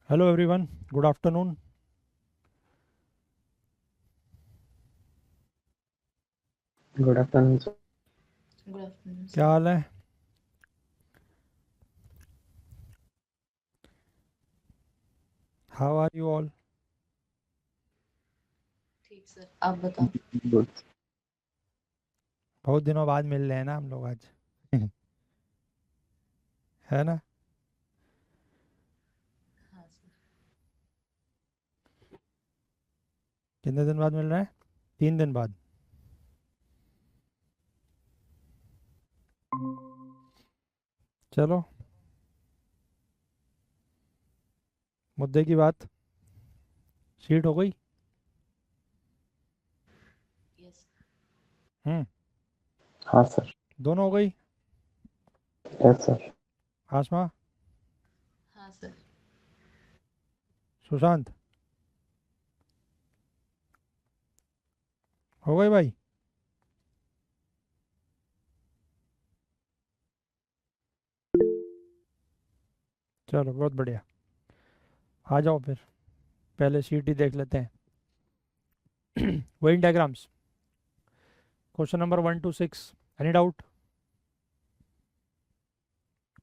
Hello everyone, good afternoon. Good afternoon sir. Good afternoon क्या sir. हाल है? How are you all? ठीक sir, आप बताओ। गुड। बहुत दिनों बाद मिल रहे हैं ना हम लोग आज। है ना? हाँ सर। कितने दिन बाद मिल रहे हैं? 3 दिन बाद। चलो, मुद्दे की बात। शीट हो गई? यस। हम्म। हाँ सर। दोनों हो गई? Yes sir. आसमा, हाँ सर। सुशांत, हो गई भाई? चलो, बहुत बढ़िया। आ जाओ फिर, पहले शीट ही देख लेते हैं। Venn diagrams, question number 1 to 6। Any doubt?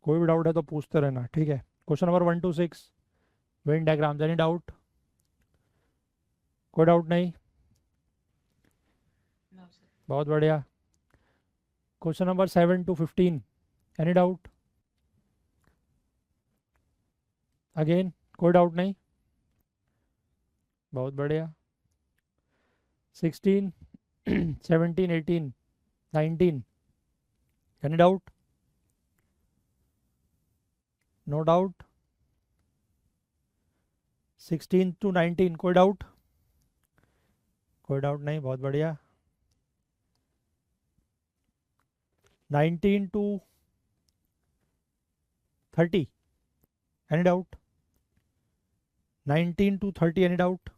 कोई भी डाउट है तो पूछते रहना, ठीक है? Question number 1 to 6, Venn diagrams. Any doubt? कोई डाउट नहीं? No sir. बहुत बढ़िया। Question number 7 to 15। Any doubt? Again कोई डाउट नहीं? बहुत बढ़िया। 16, 17, 18, 19। Any doubt? No doubt. 16 to 19, कोई डाउट? कोई डाउट नहीं, बहुत बढ़िया। 19 to 30। Any doubt? 19 to 30, any doubt?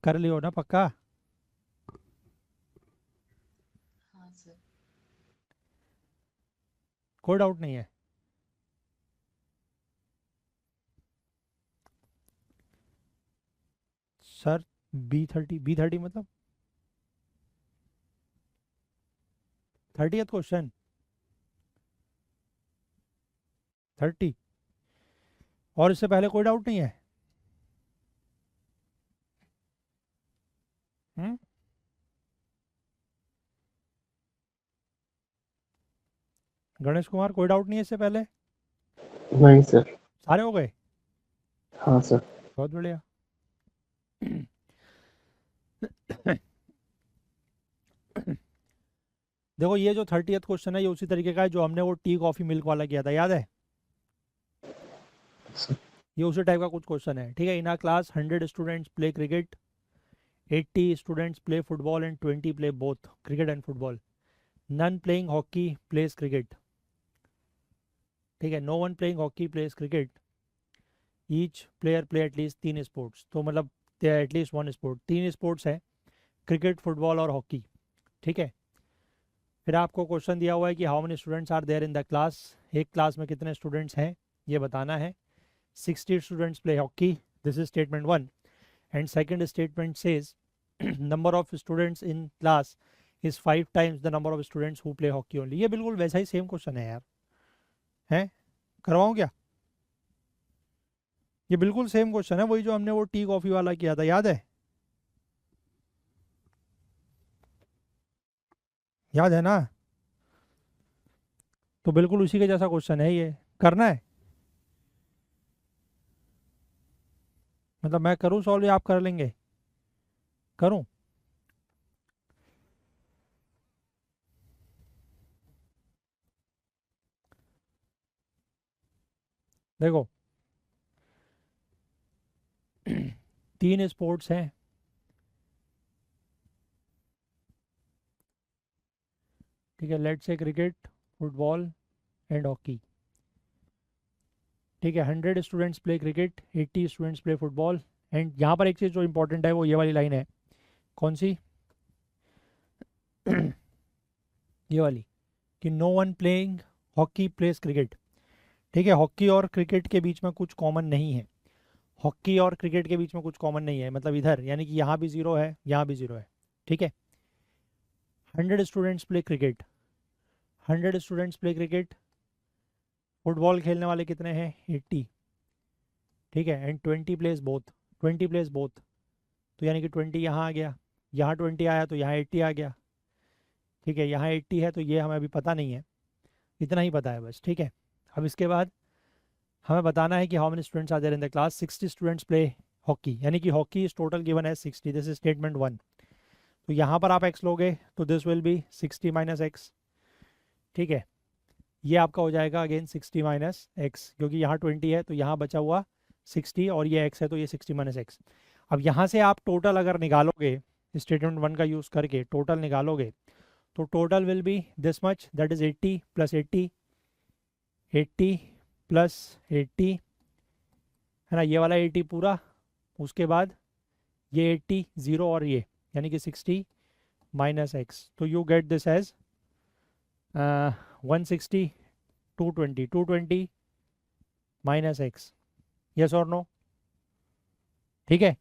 कर लियो ना पक्का? हाँ सर। कोई डाउट नहीं है? सर, B30 मतलब 30th क्वेश्चन। 30। और इससे पहले कोई डाउट नहीं है? हम्म। गणेश कुमार, कोई डाउट नहीं है इससे पहले? नहीं सर। सारे हो गए? हाँ सर। बहुत बढ़िया। देखो, ये जो 30th क्वेश्चन है ये उसी तरीके का है जो हमने वो टी कॉफी मिल्क वाला किया था, याद है? सर। ये उसी टाइप का कुछ क्वेश्चन है, ठीक है? In a class 100 students play cricket, 80 students play football and 20 play both cricket and football. None playing hockey plays cricket. ठीक है, no one playing hockey plays cricket. Each player play at least 3 sports, तो मतलब at least 1 sport. 3 sports है, cricket, football और hockey. ठीक है। फिर आपको क्वेश्चन दिया हुआ है कि how many students are there in the class. एक क्लास में कितने स्टूडेंट्स हैं ये बताना है। 60 students play hockey, this is statement 1। And second statement says number of students in class is 5 times the number of students who play hockey only. ये बिल्कुल वैसा ही सेम क्वेश्चन है यार। है, करवाऊँ क्या? ये बिल्कुल सेम क्वेश्चन है, वही जो हमने वो टी कॉफी वाला किया था, याद है? याद है ना? तो बिल्कुल उसी के जैसा क्वेश्चन है ये। करना है? मतलब मैं करूँ सॉल्व या आप कर लेंगे? करूँ? देखो, 3 स्पोर्ट्स हैं। ठीक है, let's say cricket, football and hockey. ठीक है, 100 students play cricket, 80 students play football. And यहाँ पर एक चीज़ जो इंपॉर्टेंट है वो ये वाली लाइन है। कौन सी? ये वाली, कि no one playing hockey plays cricket. ठीक है, हॉकी और क्रिकेट के बीच में कुछ कॉमन नहीं है, हॉकी और क्रिकेट के बीच में कुछ कॉमन नहीं है, मतलब इधर यानी कि यहाँ भी ज़ीरो है, यहाँ भी ज़ीरो है। ठीक है, 100 students play cricket, 100 students play cricket, football खेलने वाले कितने हैं 80। ठीक है, and 20 place both, 20 place both, तो यानी कि 20 यहाँ आ गया, यहाँ 20 आया तो यहाँ 80 आ गया। ठीक है, यहाँ 80 है तो ये हमें अभी पता नहीं है, इतना ही पता है बस। ठीक है, अब इसके बाद हमें बताना है कि how many students are there in the class. 60 students play hockey, यानी कि हॉकी इज टोटल गिवन है 60, दिस इज स्टेटमेंट 1। तो यहाँ पर आप x लोगे तो this will B 60 minus x. ठीक है, ये आपका हो जाएगा अगेन 60 माइनस एक्स, क्योंकि यहाँ 20 है तो यहाँ बचा हुआ 60 और ये x है तो ये 60 माइनस एक्स। अब यहाँ से आप टोटल अगर निकालोगे, स्टेटमेंट 1 का यूज़ करके टोटल निकालोगे तो total will B this much, that is 80 plus 80, 80 plus 80 है ना, ये वाला 80 पूरा, उसके बाद ये 80 ज़ीरो और ये यानी कि 60 माइनस एक्स। तो you get this as 160, 220, 220 minus x, yes और नो। ठीक है,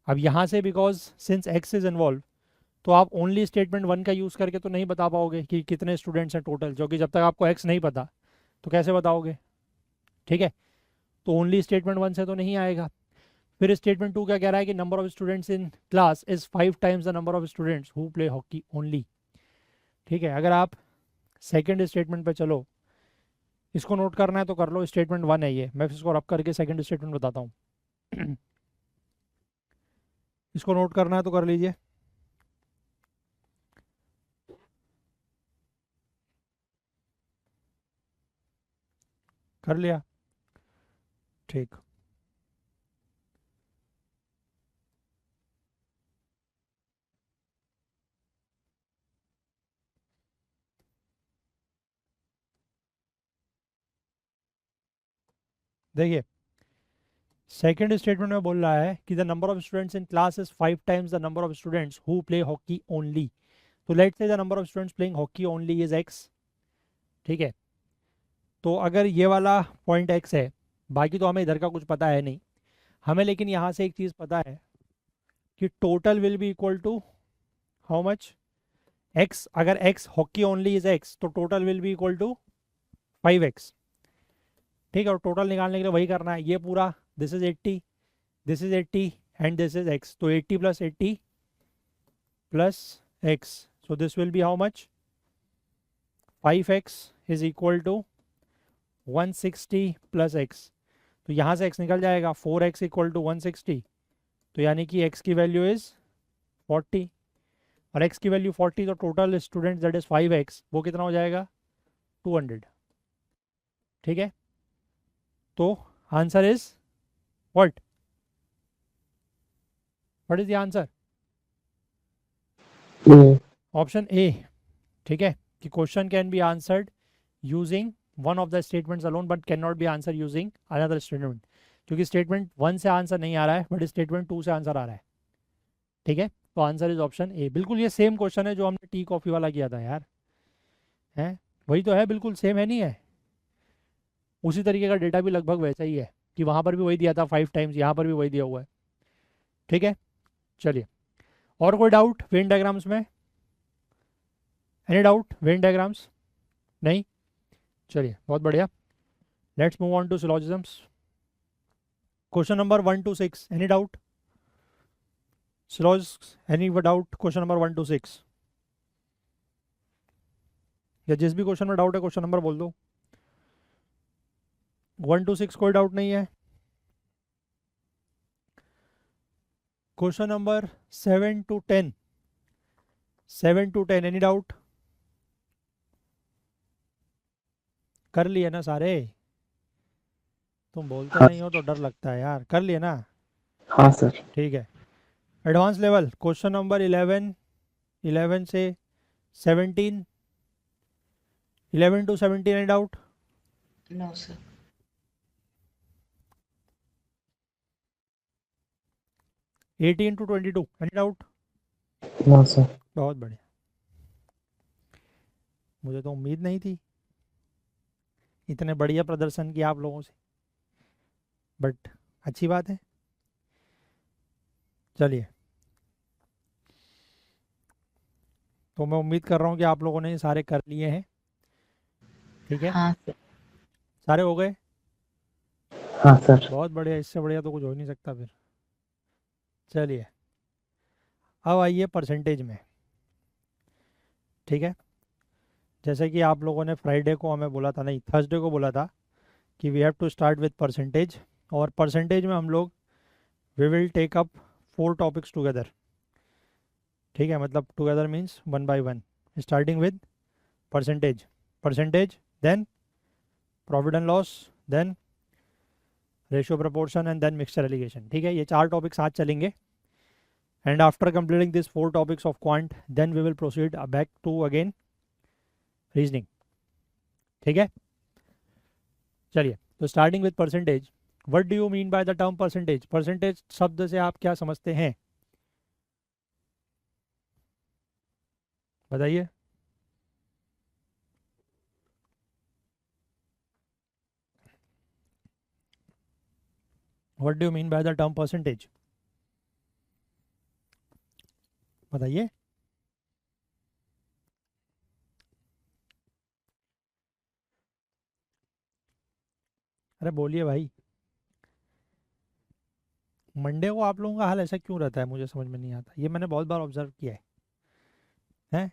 अब यहाँ से because since x is involve तो आप ओनली स्टेटमेंट 1 का यूज़ करके तो नहीं बता पाओगे कि कितने स्टूडेंट्स हैं टोटल, जो कि जब तक आपको एक्स नहीं पता तो कैसे बताओगे। ठीक है, तो ओनली स्टेटमेंट 1 से तो नहीं आएगा। फिर स्टेटमेंट 2 क्या कह रहा है कि number of students in class is 5 times the number of students who play hockey only. ठीक है, अगर आप सेकंड स्टेटमेंट पे चलो, इसको नोट करना है तो कर लो, स्टेटमेंट 1 है ये, मैं इसको रब करके सेकंड स्टेटमेंट बताता हूँ। इसको नोट करना है तो कर लीजिए। कर लिया, ठीक। देखिए, सेकंड स्टेटमेंट में बोल रहा है कि the number of students in class is 5 times the number of students who play hockey only. तो let's say the number of students playing hockey only is x. ठीक है, तो अगर ये वाला पॉइंट एक्स है, बाकी तो हमें इधर का कुछ पता है नहीं हमें, लेकिन यहाँ से एक चीज़ पता है कि total will be equal to how much x. अगर x hockey only is x तो total will be equal to 5x। ठीक है, और टोटल निकालने के लिए वही करना है, ये पूरा this is 80, this is 80 and this is x, तो 80 plus 80 plus x, so this will be how much 5x is equal to 160 plus x। तो यहाँ से x निकल जाएगा, 4x इक्वल टू 160, तो यानी कि x की वैल्यू इज 40 और x की वैल्यू 40, तो total student that is 5x वो कितना हो जाएगा 200। ठीक है, तो answer is what, what is the answer, A, option A. ठीक है, कि question can be answered using one of the statements alone but can not be answer using another statement, क्योंकि स्टेटमेंट 1 से आंसर नहीं आ रहा है बट स्टेटमेंट 2 से answer आ रहा है। ठीक है, तो आंसर इज ऑप्शन ए। बिल्कुल ये सेम क्वेश्चन है जो हमने टी कॉफी वाला किया था यार, है वही तो है, बिल्कुल सेम है, नहीं है, उसी तरीके का डेटा भी लगभग वैसा ही है कि वहाँ पर भी वही दिया था 5 टाइम्स, यहाँ पर भी वही दिया हुआ है। ठीक है, चलिए, और कोई डाउट वेन डायग्राम्स में, एनी डाउट वेन डायग्राम्स, नहीं, चलिए बहुत बढ़िया, let's move on to syllogisms. Question number 1 to 6, any doubt, syllogisms any doubt, question number 1 to 6, या जिस भी क्वेश्चन में डाउट है क्वेश्चन नंबर बोल दो। 1 to 6 कोई डाउट नहीं है। Question number 7 to 10, 7 to 10 any doubt, कर लिए ना सारे, तुम बोलते हाँ नहीं हो तो डर लगता है यार, कर लिए ना। हाँ सर। ठीक है, एडवांस लेवल क्वेश्चन नंबर 11, 11 से 17, 11 to 17 any doubt, No, sir. 18 to 22 any doubt, no sir. बहुत बढ़िया, मुझे तो उम्मीद नहीं थी इतने बढ़िया प्रदर्शन किया आप लोगों से, बट अच्छी बात है। चलिए, तो मैं उम्मीद कर रहा हूँ कि आप लोगों ने ये सारे कर लिए हैं। ठीक है, हाँ सर। सारे हो गए? हाँ सर। बहुत बढ़िया, इससे बढ़िया तो कुछ हो ही नहीं सकता फिर। चलिए, अब आइए परसेंटेज में। ठीक है, जैसे कि आप लोगों ने फ्राइडे को हमें बोला था, नहीं थर्सडे को बोला था कि we have to start with percentage, और परसेंटेज में हम लोग we will take up 4 topics together. ठीक है, मतलब together means 1 by 1, starting with percentage, percentage then profit and loss, then ratio proportion and then mixture allegation. ठीक है, ये 4 टॉपिक्स आज चलेंगे, and after completing this 4 topics of quant then we will proceed back to again reasoning. ठीक है, चलिए, तो starting with percentage, what do you mean by the term percentage? Percentage शब्द से आप क्या समझते हैं, बताइए। What do you mean by the term percentage, बताइए। अरे बोलिए भाई, मंडे को आप लोगों का हाल ऐसा क्यों रहता है, मुझे समझ में नहीं आता। ये मैंने बहुत बार ऑब्जर्व किया है। हैं,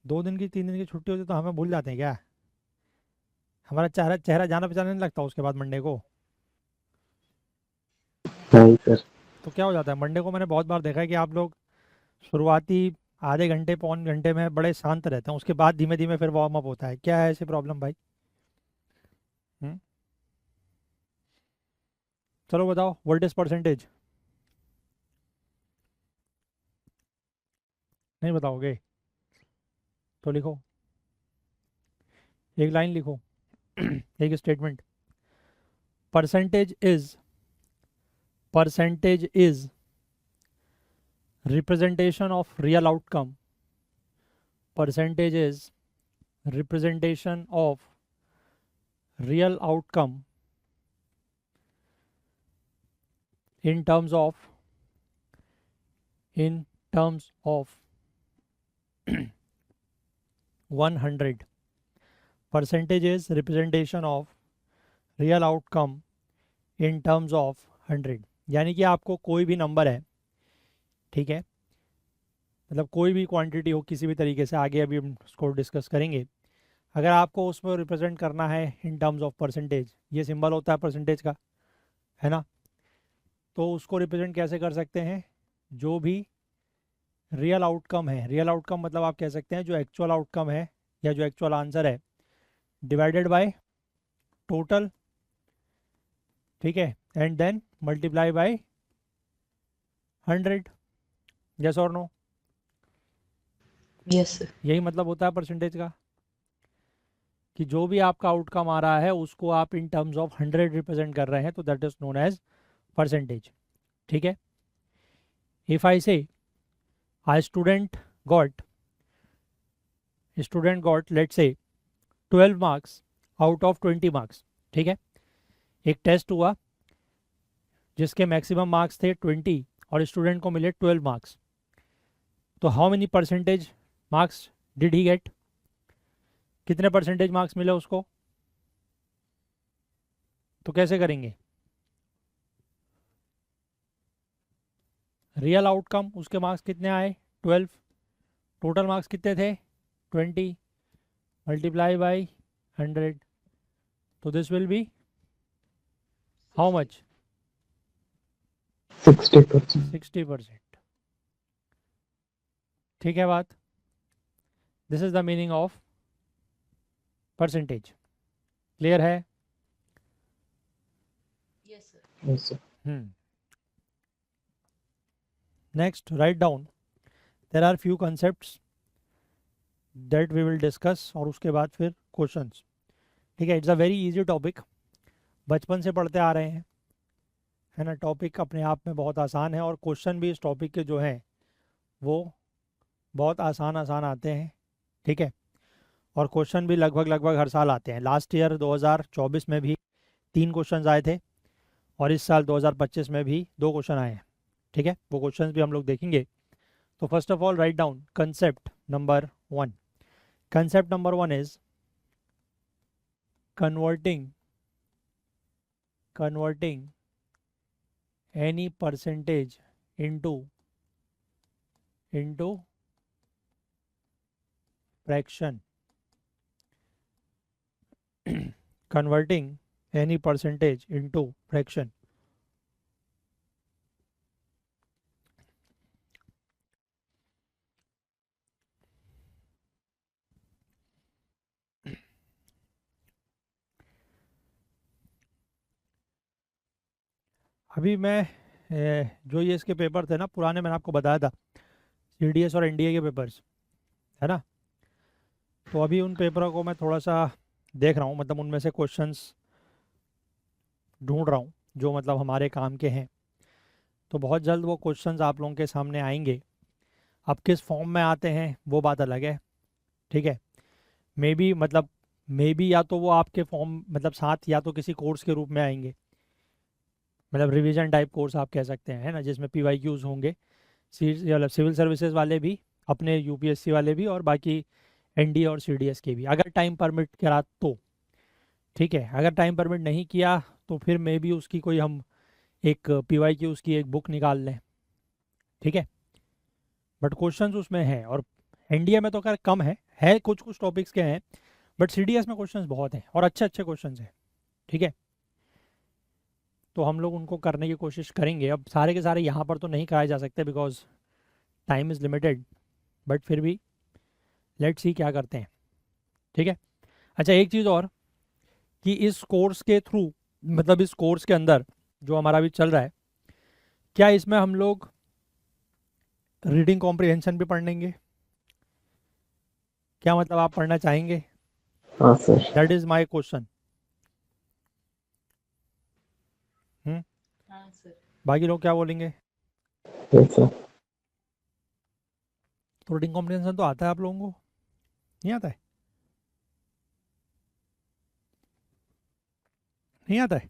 2 दिन की 3 दिन की छुट्टी होती तो हमें भूल जाते हैं क्या? हमारा चेहरा चेहरा जाना पहचाना नहीं लगता उसके बाद मंडे को? नहीं सर। तो क्या हो जाता है मंडे को? मैंने बहुत बार देखा है कि आप लोग शुरुआती आधे घंटे पौन घंटे में बड़े शांत रहते हैं, उसके बाद धीमे धीमे फिर वार्म अप होता है। क्या है ऐसी प्रॉब्लम भाई? हम्म? चलो बताओ, व्हाट इज परसेंटेज? नहीं बताओगे तो लिखो, एक लाइन लिखो, एक statement. Percentage is representation of real outcome. Percentage is representation of real outcome in terms of in terms of 100. Percentage is representation of real outcome in terms of 100। यानी कि आपको कोई भी नंबर है, ठीक है, मतलब कोई भी क्वांटिटी हो किसी भी तरीके से, आगे अभी हम उसको डिस्कस करेंगे। अगर आपको उसमें रिप्रेजेंट करना है इन टर्म्स ऑफ परसेंटेज, ये सिंबल होता है परसेंटेज का, है ना, तो उसको रिप्रेजेंट कैसे कर सकते हैं? जो भी रियल आउटकम है, रियल आउटकम मतलब आप कह सकते हैं जो एक्चुअल आउटकम है या जो एक्चुअल आंसर है, डिवाइडेड बाय टोटल, ठीक है, and then multiply by 100। Yes और नो? Yes sir. यही मतलब होता है परसेंटेज का, कि जो भी आपका आउटकम आ रहा है उसको आप इन टर्म्स ऑफ 100 रिप्रेजेंट कर रहे हैं, तो that is known as percentage. ठीक है, इफ आई से I student got let's say 12 marks out of 20 marks. ठीक है, एक टेस्ट हुआ जिसके मैक्सिमम मार्क्स थे 20 और स्टूडेंट को मिले 12 मार्क्स, तो how many percentage marks did he get? कितने परसेंटेज मार्क्स मिले उसको? तो कैसे करेंगे? रियल आउटकम, उसके मार्क्स कितने आए? 12। टोटल मार्क्स कितने थे? 20, मल्टीप्लाई बाई 100, तो this will be how much? 60%। 60%। ठीक है बात, this is the meaning of percentage. Clear है? Yes sir. Yes sir. Next, right down there are few concepts that we will discuss, और उसके बाद फिर क्वेश्चंस। ठीक है, it's a very easy topic, बचपन से पढ़ते आ रहे हैं, है ना। टॉपिक अपने आप में बहुत आसान है, और क्वेश्चन भी इस टॉपिक के जो हैं वो बहुत आसान आसान आते हैं। ठीक है, और क्वेश्चन भी लगभग लगभग हर साल आते हैं। लास्ट ईयर 2024 में भी 3 क्वेश्चन आए थे और इस साल 2025 में भी 2 क्वेश्चन आए हैं। ठीक है, वो क्वेश्चन भी हम लोग देखेंगे। तो first of all write down concept number 1। Concept number 1 is converting any percentage into fraction. Converting any percentage into fraction. अभी मैं जो ये इसके पेपर थे ना पुराने, मैंने आपको बताया था सीडीएस और एनडीए के पेपर्स, है ना। तो अभी उन पेपरों को मैं थोड़ा सा देख रहा हूँ, मतलब उनमें से क्वेश्चंस ढूंढ रहा हूँ जो मतलब हमारे काम के हैं। तो बहुत जल्द वो क्वेश्चंस आप लोगों के सामने आएंगे। अब किस फॉर्म में आते हैं वो बात अलग है, ठीक है। मे बी या तो वो आपके फॉर्म मतलब साथ या तो किसी कोर्स के रूप में आएंगे, मतलब रिवीजन टाइप कोर्स आप कह सकते हैं, है ना, जिसमें पीवाईक्यूज होंगे। मतलब सिविल सर्विसेज वाले भी, अपने यूपीएससी वाले भी, और बाकी एनडीए और सीडीएस के भी, अगर टाइम परमिट करा तो। ठीक है, अगर टाइम परमिट नहीं किया तो फिर मे बी उसकी कोई हम एक पीवाईक्यूज की एक बुक निकाल लें। ठीक है, बट क्वेश्चंस उसमें हैं, और एनडीए में तो खैर कम है कुछ कुछ टॉपिक्स के हैं, बट सीडीएस में क्वेश्चंस बहुत हैं और अच्छे अच्छे क्वेश्चंस हैं। ठीक है, तो हम लोग उनको करने की कोशिश करेंगे। अब सारे के सारे यहाँ पर तो नहीं कराए जा सकते because time is limited, but फिर भी लेट्स सी क्या करते हैं। ठीक है, अच्छा एक चीज़ और, कि इस कोर्स के थ्रू, मतलब इस कोर्स के अंदर जो हमारा अभी चल रहा है, क्या इसमें हम लोग रीडिंग कॉम्प्रिहेंशन भी पढ़ेंगे? क्या मतलब आप पढ़ना चाहेंगे? हाँ sir. That is my question. हाँ सर। बाकी लोग क्या बोलेंगे? Yes sir. तो रीडिंग कॉम्प्रिहेंशन तो आता है आप लोगों को, नहीं आता है? नहीं आता है?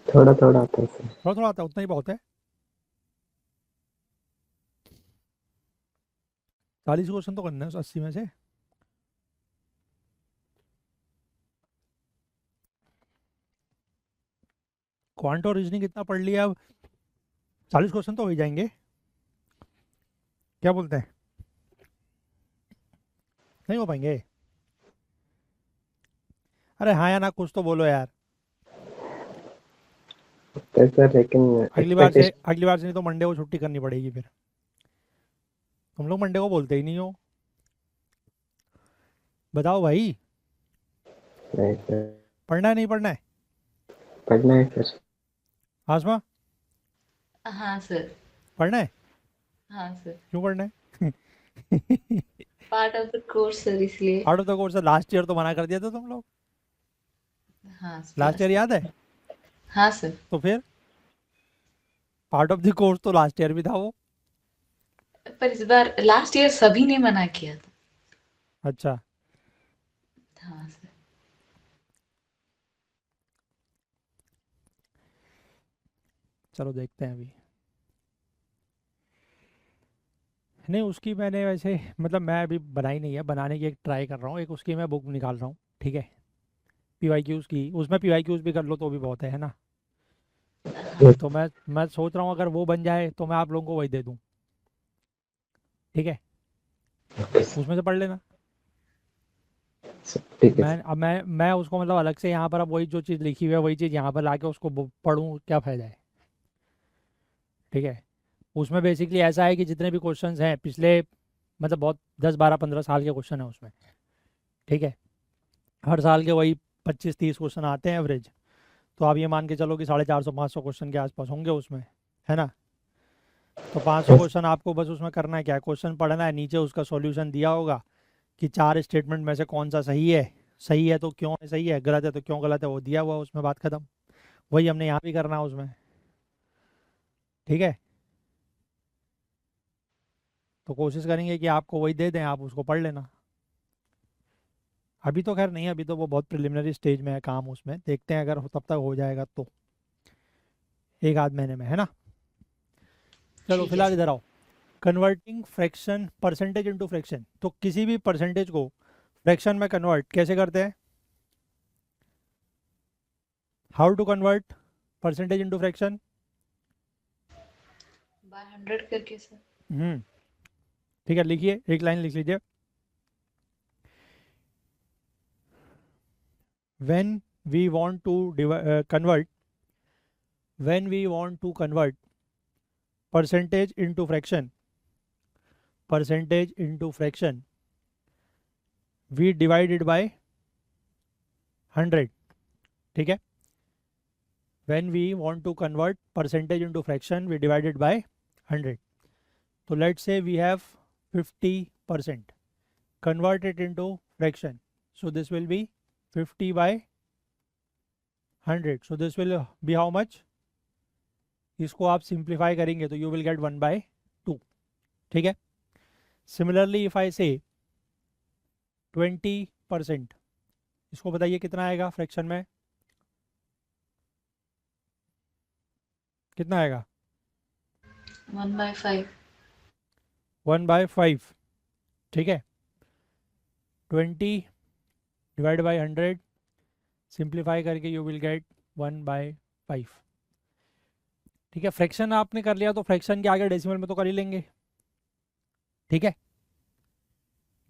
थोड़ा थोड़ा आता है सर। थोड़ा थोड़ा आता है, उतना ही बहुत है। 40 क्वेश्चन तो करना है उस 80 में से। क्वांट और रीजनिंग कितना पढ़ लिया अब? 40 क्वेश्चन तो हो ही जाएंगे, क्या बोलते हैं? नहीं हो पाएंगे? अरे हाँ या ना, कुछ तो बोलो यार। तो सर लेकिन एक्सपेक्टेशन। अगली बार से नहीं तो मंडे को छुट्टी करनी पड़ेगी फिर। तुम लोग मंडे को बोलते ही नहीं हो, बताओ भाई। नहीं सर। पढ़ना है नहीं पढ़ना है? पढ़ना है सर। आसमा, हाँ सर। पढ़ना है? हाँ सर। क्यों पढ़ना है? Part of the course sir, इसलिए। Out of the course last year तो मना कर दिया था तुम लोग, हाँ लास्ट ईयर याद है? हाँ सर। तो फिर पार्ट ऑफ द कोर्स तो लास्ट ईयर भी था वो। पर इस बार लास्ट ईयर सभी ने मना किया था। अच्छा, हाँ सर। चलो देखते हैं अभी। नहीं उसकी मैंने वैसे मतलब मैं अभी बनाई नहीं है, बनाने की एक ट्राई कर रहा हूँ, एक उसकी मैं बुक निकाल रहा हूँ। ठीक है, पीवाईक्यूज़ की, उसमें पीवाईक्यूज़ भी कर लो तो भी बहुत है ना। हाँ तो मैं सोच रहा हूँ अगर वो बन जाए तो मैं आप लोगों को वही दे दूँ। ठीक है, ओके सर। उसमें से पढ़ लेना। ठीक है मैं सर। अब मैं उसको मतलब अलग से यहाँ पर अब वही जो चीज़ लिखी हुई है वही चीज़ यहाँ पर लाके उसको पढ़ूँ, क्या फ़ायदा है? ठीक है, उसमें बेसिकली ऐसा है कि जितने भी क्वेश्चंस हैं पिछले, मतलब बहुत 10 12 15 साल के क्वेश्चन है उसमें। ठीक है, हर साल के वही 25 30 क्वेश्चन आते हैं एवरेज। तो आप ये मान के चलो कि 450 500 क्वेश्चन के आसपास होंगे उसमें, है ना। तो 500 यस। क्वेश्चन आपको बस उसमें करना है क्या, क्वेश्चन पढ़ना है, नीचे उसका सॉल्यूशन दिया होगा कि 4 स्टेटमेंट में से कौन सा सही है, सही है तो क्यों है सही है, गलत है तो क्यों गलत है, वो दिया हुआ है उसमें, बात खत्म। वही हमने यहाँ भी करना है उसमें। ठीक है, तो कोशिश करेंगे कि आपको वही दे दें, आप उसको पढ़ लेना। अभी तो खैर नहीं, अभी तो वो बहुत प्रिलिमिनरी स्टेज में है काम, उसमें देखते हैं अगर तब तक हो जाएगा तो एक आध महीने में, है ना। चलो ठीक है फिलहाल सर। इधर आओ। Converting fraction percentage into fraction, तो किसी भी परसेंटेज को फ्रैक्शन में कन्वर्ट कैसे करते हैं? How to convert percentage into fraction? By 100 करके सर। ठीक है, लिखिए, एक लाइन लिख लीजिए। when we want to convert when we want to convert percentage into fraction we divide it by 100, ठीक है। when we want to convert percentage into fraction we divide it by 100, so let's say we have 50%, convert it into fraction, so this will be 50 by 100, so this will be how much? इसको आप simplify करेंगे तो you will gate 1/2, ठीक है। Similarly if I से 20%, इसको बताइए कितना आएगा फ्रैक्शन में, कितना आएगा? 1/5। 1/5, ठीक है। 20 डिवाइड बाई 100, सिंप्लीफाई करके यू विल गेट 1/5, ठीक है। फ्रैक्शन आपने कर लिया तो फ्रैक्शन के आगे डेसिमल में तो कर ही लेंगे, ठीक है।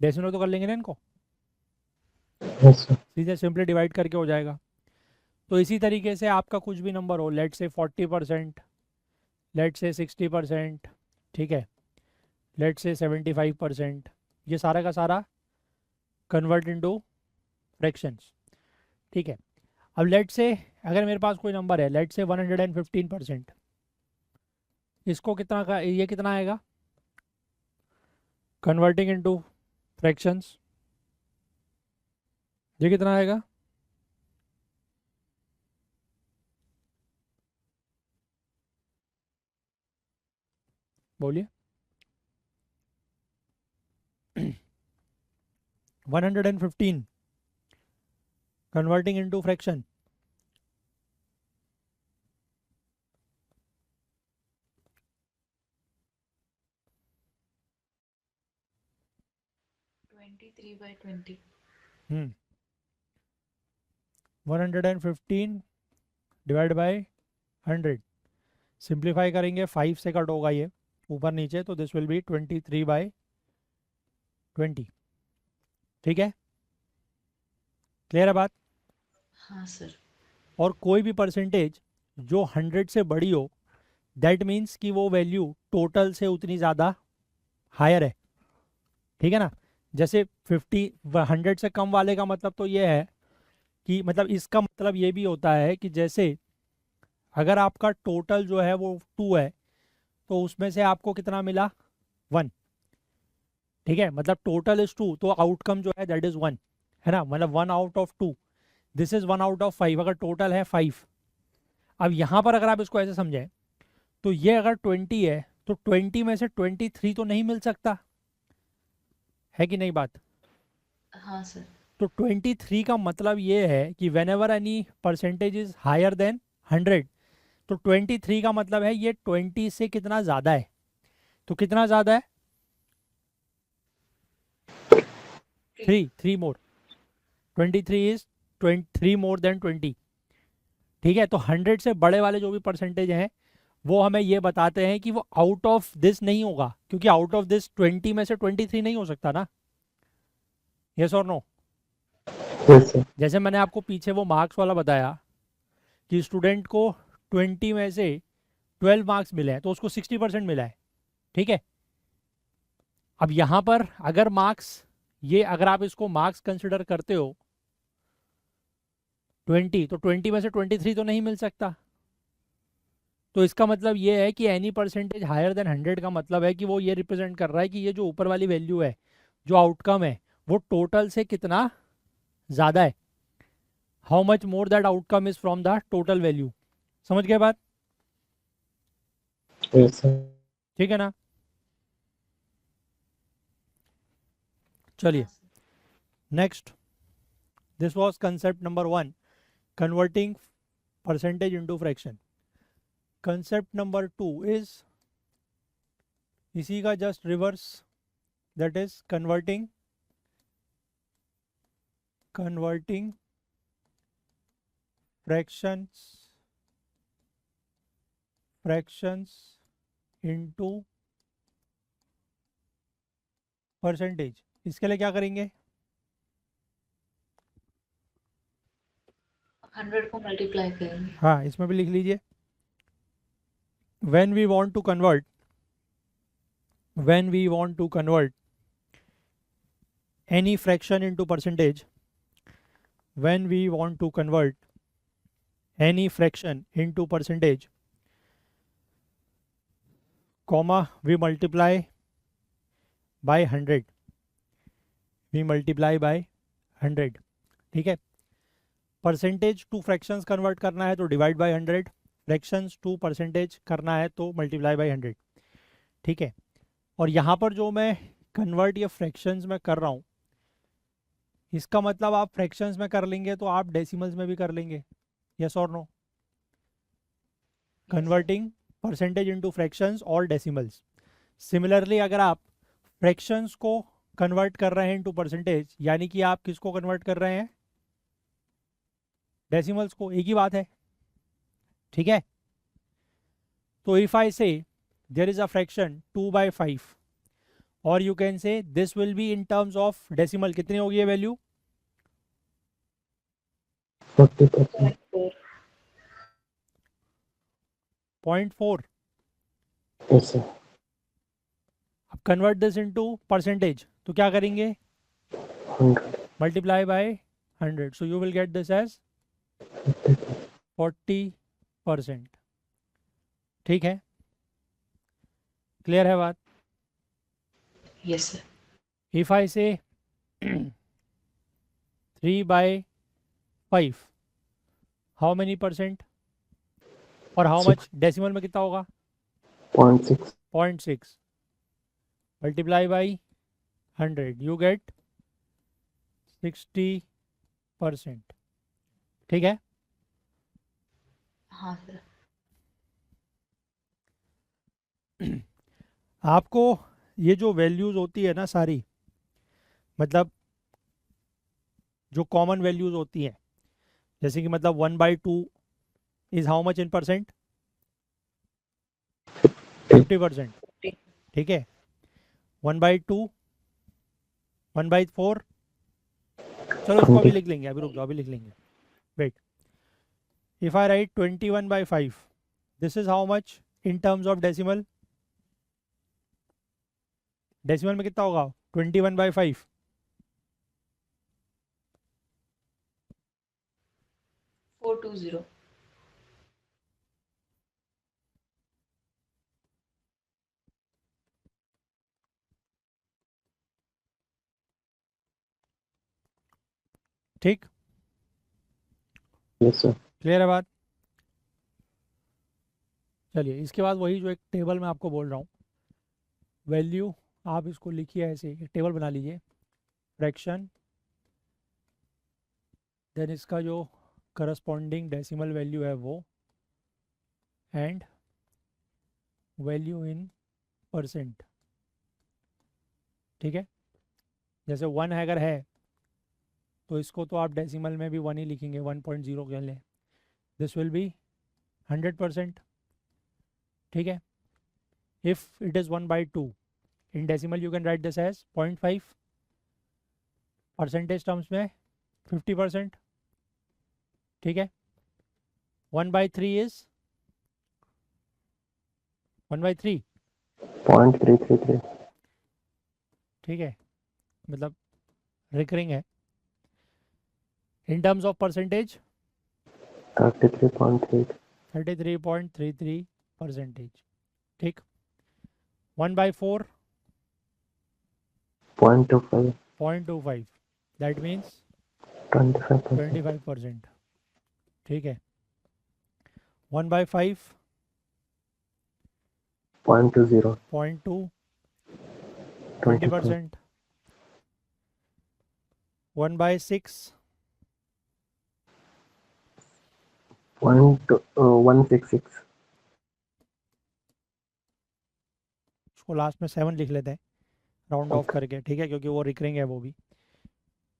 डेसिमल तो कर लेंगे ना इनको, Yes, sir. सीधे सिंपली डिवाइड करके हो जाएगा। तो इसी तरीके से आपका कुछ भी नंबर हो, लेट से 40%, लेट से 60%, ठीक है, लेट से 75%, ये सारा का सारा कन्वर्ट इनटू फ्रैक्शंस, ठीक है। अब लेट से अगर मेरे पास कोई नंबर है, लेट से 115%, इसको कितना का, ये कितना आएगा कन्वर्टिंग इनटू फ्रैक्शंस? ये कितना आएगा? बोलिए। 115 converting into fraction, twenty 3/20। 115 divide by 100, simplify करेंगे 5 से कट होगा ये ऊपर नीचे, तो दिस विल बी 23/20, ठीक है। क्लियर है बात? हाँ सर। और कोई भी परसेंटेज जो 100 से बड़ी हो, दैट मीन्स कि वो वैल्यू टोटल से उतनी ज़्यादा हायर है, ठीक है ना। जैसे 100 से कम वाले का मतलब तो ये है कि मतलब इसका मतलब ये भी होता है कि जैसे अगर आपका टोटल जो है वो 2 है, तो उसमें से आपको कितना मिला? 1, ठीक है। मतलब टोटल इज 2, तो आउटकम जो है दैट इज 1, है ना। मतलब 1 out of 2, this is 1 out of 5, अगर टोटल है 5। अब यहाँ पर अगर आप इसको ऐसे समझें, तो ये अगर 20 है तो 20 में से 23 तो नहीं मिल सकता, है कि नहीं बात? हाँ सर। तो 23 का मतलब ये है कि whenever any percentage is higher than 100, तो 23 का मतलब है ये 20 से कितना ज़्यादा है। तो कितना ज़्यादा है? 3 मोर, 23 इज 3 मोर देन 20, ठीक है। तो 100 से बड़े वाले जो भी परसेंटेज हैं वो हमें ये बताते हैं कि वो आउट ऑफ दिस नहीं होगा, क्योंकि आउट ऑफ दिस 20 में से 23 नहीं हो सकता ना, यस और नो। Yes, sir. जैसे मैंने आपको पीछे वो मार्क्स वाला बताया कि स्टूडेंट को 20 में से 12 मार्क्स मिले हैं, तो उसको 60% मिला है, ठीक है। अब यहाँ पर अगर मार्क्स, ये अगर आप इसको मार्क्स कंसिडर करते हो 20, तो 20 में से 23 तो नहीं मिल सकता। तो इसका मतलब ये है कि एनी परसेंटेज हायर देन 100 का मतलब है कि वो ये रिप्रेजेंट कर रहा है कि ये जो ऊपर वाली वैल्यू है, जो आउटकम है, वो टोटल से कितना ज़्यादा है, how much more that outcome is from the total value. समझ गए बात? Yes, sir. ठीक है ना। चलिए हाँ sir. Next, this was concept number 1, converting percentage into fraction. Concept number 2 is इसी का just reverse, that is converting fractions into percentage. इसके लिए क्या करेंगे? 100 को मल्टीप्लाई करेंगे. हाँ, इसमें भी लिख लीजिए. when we want to convert any fraction into percentage, when we want to convert any fraction into percentage, comma, we multiply by 100. ठीक है. परसेंटेज टू फ्रैक्शंस कन्वर्ट करना है तो divide by 100, fractions to percentage करना है तो multiply by 100. ठीक है. और यहाँ पर जो मैं कन्वर्ट या फ्रैक्शंस में कर रहा हूँ, इसका मतलब आप फ्रैक्शंस में कर लेंगे तो आप डेसिमल्स में भी कर लेंगे. यस और no? Converting percentage into fractions और डेसिमल्स. सिमिलरली अगर आप फ्रैक्शंस को कन्वर्ट कर रहे हैं इनटू परसेंटेज, यानी कि आप किसको कन्वर्ट कर रहे हैं? डेसिमल्स को. एक ही बात है. ठीक है. तो इफ आई से देयर इज अ फ्रैक्शन 2/5, और you can say this will be in terms of decimal. कितनी होगी ये वैल्यू? 40%. 0.4. Yes, sir. अब कन्वर्ट दिस इनटू परसेंटेज तो क्या करेंगे? 100. Multiply by 100. So you will get this as 40%. ठीक है. क्लियर है बात? Yes sir. इफ आई से 3/5, हाउ मेनी परसेंट? और हाउ मच? डेसिमल में कितना होगा? 0.6. 0.6. Multiply by 100, you get 60%. ठीक है. हाँ सर. आपको ये जो वैल्यूज होती है ना सारी, मतलब जो कॉमन वैल्यूज होती हैं, जैसे कि मतलब 1/2 is how much in percent? 50%. ठीक है. 1/2, 1/4. चलो इसको अभी लिख लेंगे. अभी रुक जाओ, अभी लिख लेंगे. Wait. If I write 21/5, this is how much in terms of decimal? Decimal में कितना होगा? 21/5. 420. ठीक. Yes, sir. क्लियर है बात? चलिए इसके बाद वही जो एक टेबल मैं आपको बोल रहा हूँ, वैल्यू आप इसको लिखिए ऐसे, एक टेबल बना लीजिए. फ्रैक्शन, देन इसका जो करस्पॉन्डिंग डेसिमल वैल्यू है वो, एंड वैल्यू इन परसेंट. ठीक है. जैसे 1 अगर है तो इसको तो आप डेसिमल में भी 1 ही लिखेंगे, 1.0 कह लें. This will be 100%. ठीक है. If it is 1/2 in decimal you can write this as 0.5. Percentage terms में 50%. ठीक है. 1/3 इज 1/3. 0.333. ठीक है. मतलब रिकरिंग है. इन टर्म्स ऑफ परसेंटेज 33.3. 33.33%. ठीक. 1/4 0.25. 0.25. That means 25%. 25%. ठीक है. 1/5 0.20. 0.2 20%. 20%. 1/6 166. उसको लास्ट में 7 लिख लेते हैं राउंड ऑफ Okay. करके, ठीक है, क्योंकि वो रिकरिंग है वो भी।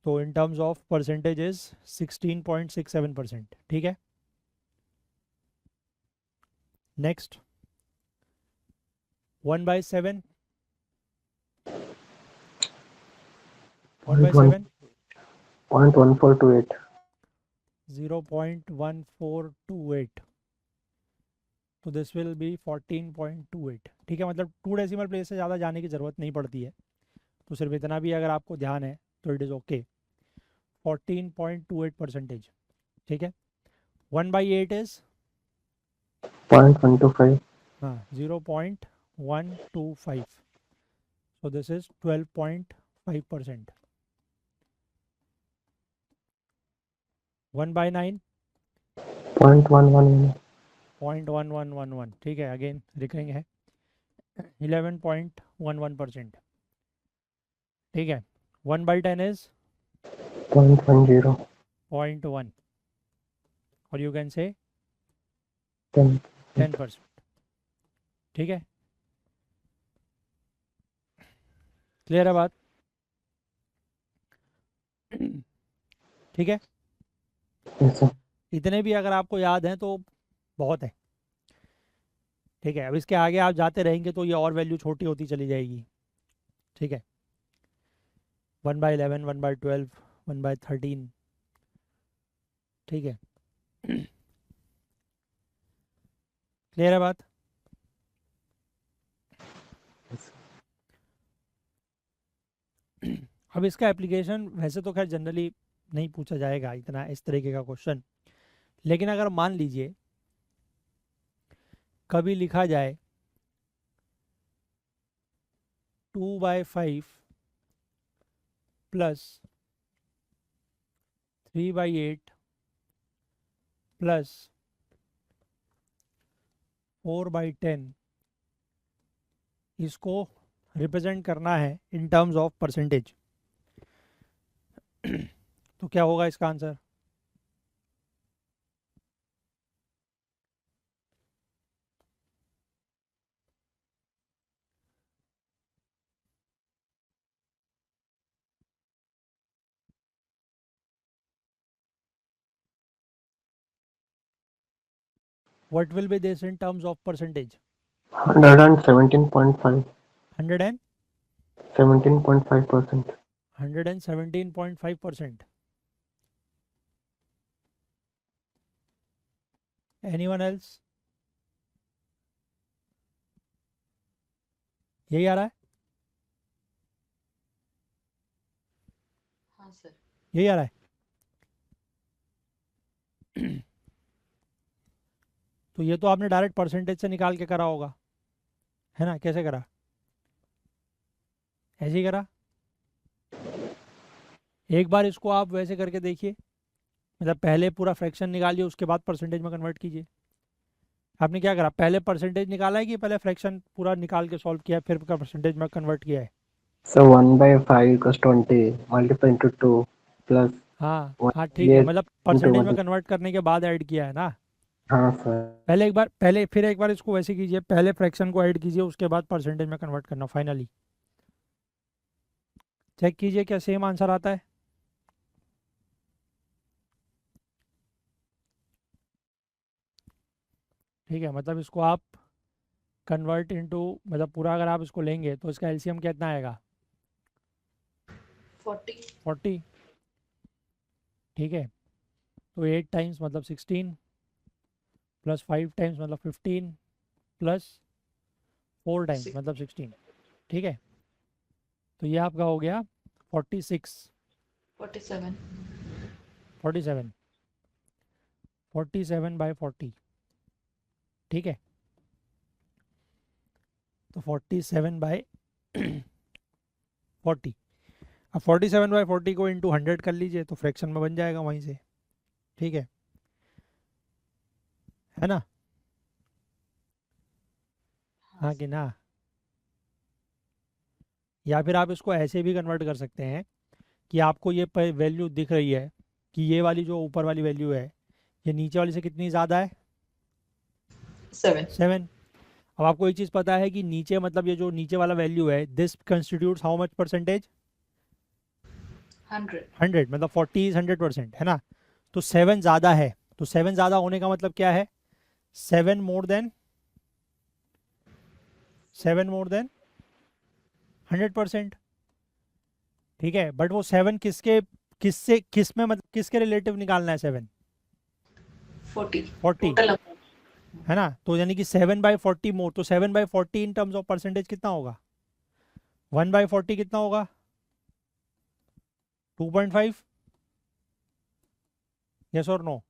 तो इन टर्म्स ऑफ परसेंटेज इज 16.67%, ठीक है। नेक्स्ट 1/7, 1/7 0.1428. 0.1428, तो दिस विल बी 14.28, ठीक है। मतलब 2 डेसिमल प्लेस से ज़्यादा जाने की ज़रूरत नहीं पड़ती है, तो सिर्फ इतना भी अगर आपको ध्यान है तो इट इज़ ओके। 14.28%, ठीक है। 1/8 इज 0.125. हाँ 0.125, so this is 12.5%. 1/9 0.111. 0.1111, ठीक है, अगेन रिकरिंग है। 11.11%, ठीक है। 1/10 इज 0.10. 0.1, और यू कैन से 10. 10%, ठीक है। क्लियर है बात? ठीक है, Yes, sir. इतने भी अगर आपको याद हैं तो बहुत है, ठीक है। अब इसके आगे आप जाते रहेंगे तो ये और वैल्यू छोटी होती चली जाएगी, ठीक है। 1/11, 1/12, 1/13, ठीक है। क्लियर है बात? Yes. अब इसका एप्लीकेशन वैसे तो खैर जनरली नहीं पूछा जाएगा इतना इस तरीके का क्वेश्चन, लेकिन अगर मान लीजिए कभी लिखा जाए 2/5 प्लस 3/8 प्लस 4/10, इसको रिप्रेजेंट करना है इन टर्म्स ऑफ परसेंटेज, तो क्या होगा इसका answer? What will be this in terms of percentage? 117.5. 100 and 17.5%. 117.5%। Anyone else? यही आ रहा है? हाँ सर। यही आ रहा है? तो ये तो आपने डायरेक्ट परसेंटेज से निकाल के करा होगा, है ना? कैसे करा? ऐसे ही करा? एक बार इसको आप वैसे करके देखिए, मतलब पहले पूरा फ्रैक्शन निकालिए उसके बाद परसेंटेज में कन्वर्ट कीजिए। आपने क्या करा, पहले परसेंटेज निकाला है कि पहले फ्रैक्शन पूरा निकाल के सॉल्व किया है फिर परसेंटेज में कन्वर्ट किया है? So 1/5 equals 20. Multiply into 2 plus हाँ 1. हाँ ठीक है, Yes. मतलब Into परसेंटेज में 1. कन्वर्ट करने के बाद ऐड किया है ना। हाँ सर. पहले एक बार, पहले फिर एक बार इसको वैसे कीजिए, पहले फ्रैक्शन को ऐड कीजिए उसके बाद परसेंटेज में कन्वर्ट करना फाइनली। चेक कीजिए क्या सेम आंसर आता है। ठीक है, मतलब इसको आप कन्वर्ट इनटू, मतलब पूरा अगर आप इसको लेंगे तो इसका एलसीएम कितना आएगा? 40। 40, ठीक है। तो 8 टाइम्स मतलब 16 प्लस 5 टाइम्स मतलब 15 प्लस 4 टाइम्स मतलब 16, ठीक है। तो ये आपका हो गया 46, 47। 47, 47/40, ठीक है। तो 47/40, अब 47/40 को इंटू 100 कर लीजिए तो फ्रैक्शन में बन जाएगा वहीं से, ठीक है ना? हाँ हाँ कि ना? या फिर आप इसको ऐसे भी कन्वर्ट कर सकते हैं कि आपको ये वैल्यू दिख रही है कि ये वाली जो ऊपर वाली वैल्यू है ये नीचे वाली से कितनी ज़्यादा है? 7. 7। अब आपको एक चीज़ पता है कि नीचे मतलब ये जो नीचे वाला वैल्यू है, this constitutes how much percentage? 100. 100, मतलब 40 इज 100%, है ना? तो 7 ज़्यादा है, तो 7 ज़्यादा होने का मतलब क्या है? 7 मोर देन 100%। ठीक है, बट वो 7 किसके किससे किस में मतलब किसके रिलेटिव निकालना है? 7 40. 40, Total amount. है ना? तो यानी कि 7/40 मोर, तो 7/40 इन टर्म्स ऑफ परसेंटेज कितना होगा? 1/40 कितना होगा? 2.5। यस और नो?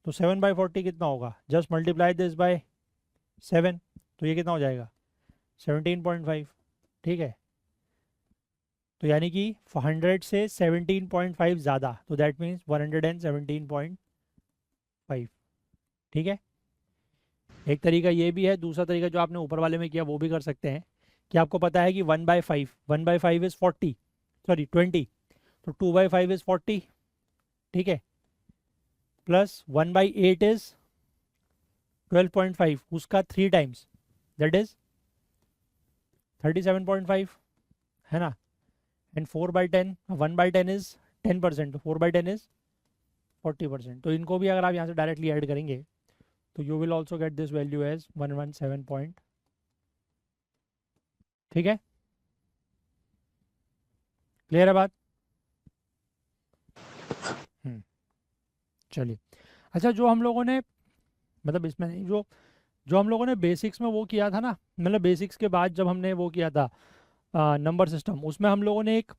तो 7/40 कितना होगा? जस्ट मल्टीप्लाई दिस बाय 7, तो ये कितना हो जाएगा? 17.5। ठीक है, तो यानी कि 100 से 17.5 ज़्यादा, तो दैट मीन्स 117.5। ठीक है, एक तरीका ये भी है, दूसरा तरीका जो आपने ऊपर वाले में किया वो भी कर सकते हैं कि आपको पता है कि 1/5 इज़ 40, सॉरी 20, तो 2/5 इज़ 40। ठीक है, प्लस 1/8 इज़ 12.5, उसका 3 टाइम्स, दैट इज़ 37.5, है ना? एंड 4/10, 1/10 इज़ 10%, तो 4/10 इज़ 40%। तो इनको भी अगर आप यहाँ से डायरेक्टली ऐड करेंगे तो you will also get this value as 117 point. ठीक है, क्लियर है बात? चलिए, अच्छा जो हम लोगों ने मतलब इसमें नहीं, जो जो हम लोगों ने बेसिक्स में वो किया था ना, मतलब बेसिक्स के बाद जब हमने वो किया था नंबर सिस्टम, उसमें हम लोगों ने एक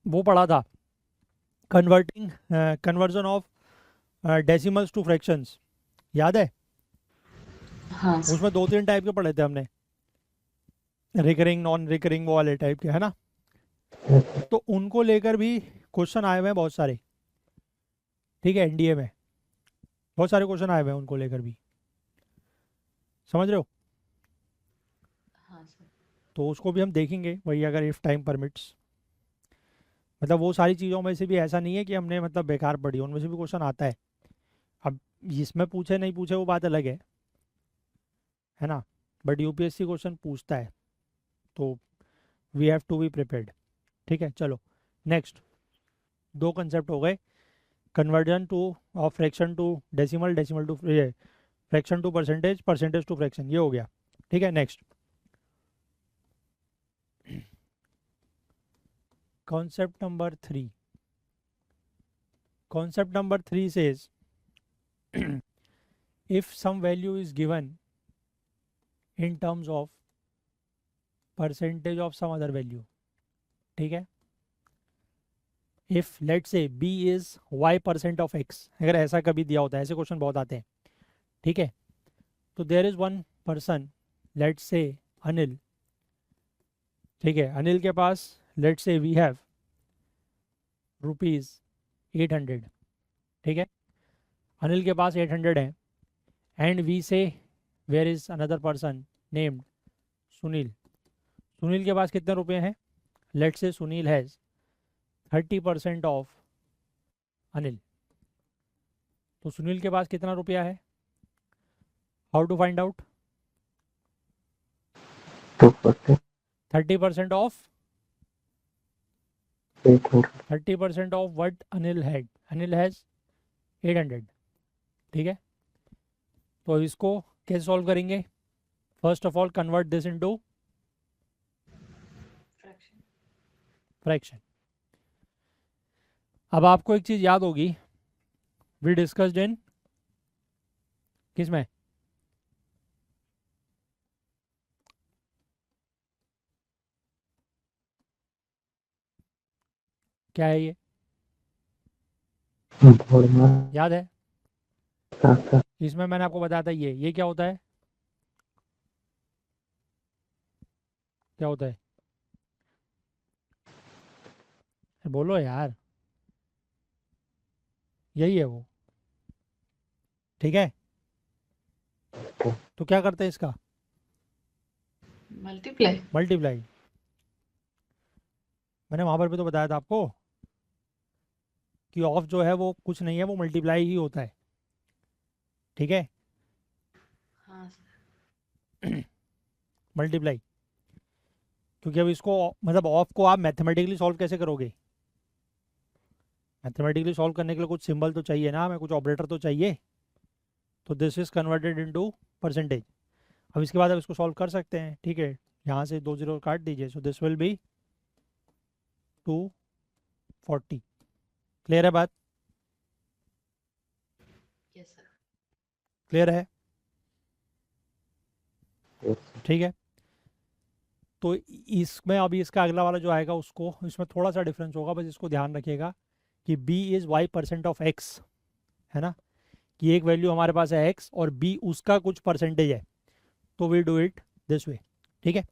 वो पढ़ा था, converting conversion of decimals two fractions, याद है? हाँ सर. उसमें 2-3 टाइप के पढ़े थे हमने, रिकरिंग, नॉन रिकरिंग, वो वाले टाइप के, है ना? तो उनको लेकर भी क्वेश्चन आए हुए हैं बहुत सारे। ठीक है, एनडीए में बहुत सारे क्वेश्चन आए हुए हैं उनको लेकर भी, समझ रहे हो? हाँ सर. तो उसको भी हम देखेंगे वही, अगर इफ़ टाइम परमिट्स। मतलब वो सारी चीज़ों में से भी ऐसा नहीं है कि हमने मतलब बेकार पढ़ी, उनमें से भी क्वेश्चन आता है। अब इसमें पूछे नहीं पूछे वो बात अलग है ना? बट यूपीएससी क्वेश्चन पूछता है, तो we have to be prepared. ठीक है, चलो नेक्स्ट। दो कंसेप्ट हो गए, conversion to of fraction to decimal, decimal to fraction to percentage, percentage to fraction, ये हो गया। ठीक है, next concept number 3। Concept number 3 says if some value is given in terms of percentage of some other value, ठीक है, if let's say b is y% of x, अगर ऐसा कभी दिया होता है, ऐसे क्वेश्चन बहुत आते हैं। ठीक है, तो there is one person, let's say Anil. ठीक है, अनिल के पास लेट्स से वी हैव ₹800। ठीक है, अनिल के पास 800 है, and we say where is another person named Sunil. Sunil के पास कितने रुपए हैं? Let's say Sunil has 30% of Anil. तो सुनील के पास कितना रुपया है? How to find out? 240, 30% of 800. 30% of what Anil had, Anil has 800। ठीक है, तो इसको कैसे सॉल्व करेंगे? First of all convert this into Fraction. Fraction. अब आपको एक चीज़ याद होगी, वी डिस्कस्ड इन किसमें? क्या है ये, बोलना याद है? था. इसमें मैंने आपको बताया था ये क्या होता है? क्या होता है? बोलो यार, यही है वो। ठीक है, तो क्या करते हैं इसका? Multiply. मल्टीप्लाई। मैंने वहां पर भी तो बताया था आपको कि ऑफ जो है वो कुछ नहीं है, वो मल्टीप्लाई ही होता है, ठीक है, हाँ सर। मल्टीप्लाई। क्योंकि अब इसको मतलब ऑफ को आप मैथमेटिकली सॉल्व कैसे करोगे? मैथमेटिकली सॉल्व करने के लिए कुछ सिंबल तो चाहिए ना, हमें कुछ ऑपरेटर तो चाहिए। तो this is converted into percentage. अब इसके बाद अब इसको सॉल्व कर सकते हैं, ठीक है, यहाँ से 2 जीरो काट दीजिए, सो दिस विल बी 240। क्लियर है बात? Yes sir. क्लियर है? Yes, sir. ठीक है। तो इसमें अभी इसका अगला वाला जो आएगा उसको, इसमें थोड़ा सा डिफरेंस होगा, बस इसको ध्यान रखिएगा कि b is y% of x, है ना, कि एक वैल्यू हमारे पास है x और b उसका कुछ परसेंटेज है, तो we do it this way, ठीक है।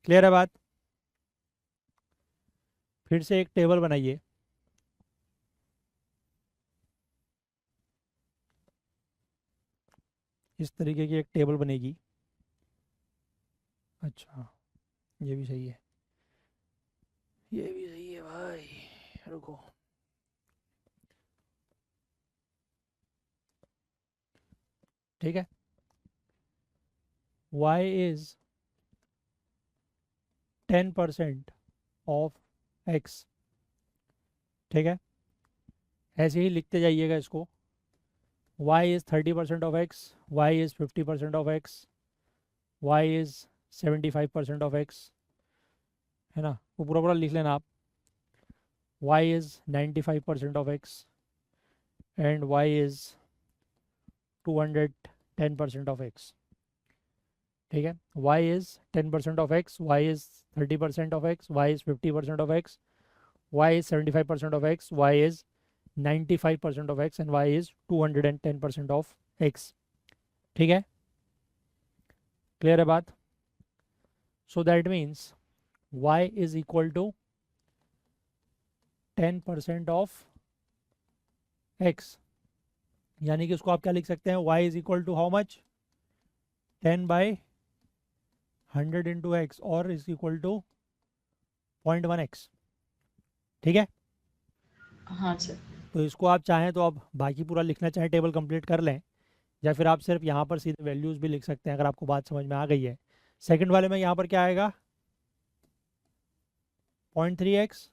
क्लियर है बात? फिर से एक टेबल बनाइए, इस तरीके की एक टेबल बनेगी। अच्छा, ये भी सही है, ये भी सही है भाई, रुको। ठीक है, y इज 10% ऑफ x, ठीक है, ऐसे ही लिखते जाइएगा इसको। y is 30% of x, y is 50% of x, y is 75% of x, है ना, वो पूरा पूरा लिख लेना आप। y is 95% of x and y is 210% of x, ठीक है। y is 10% of x, y is 30% of x, y is 50% of x, y is 75% of x, y is 95% of x and y is 210% of x, ठीक है। Clear है बात? So that means y is equal to 10% of x, यानी कि उसको आप क्या लिख सकते हैं, y is equal to how much, 10 by 100 into x और is equal to 0.1x, ठीक है। हाँ सर। तो इसको आप चाहें तो आप बाकी पूरा लिखना चाहें टेबल कंप्लीट कर लें, या फिर आप सिर्फ यहाँ पर सीधे वैल्यूज़ भी लिख सकते हैं अगर आपको बात समझ में आ गई है। सेकंड वाले में यहाँ पर क्या आएगा, 0.3x,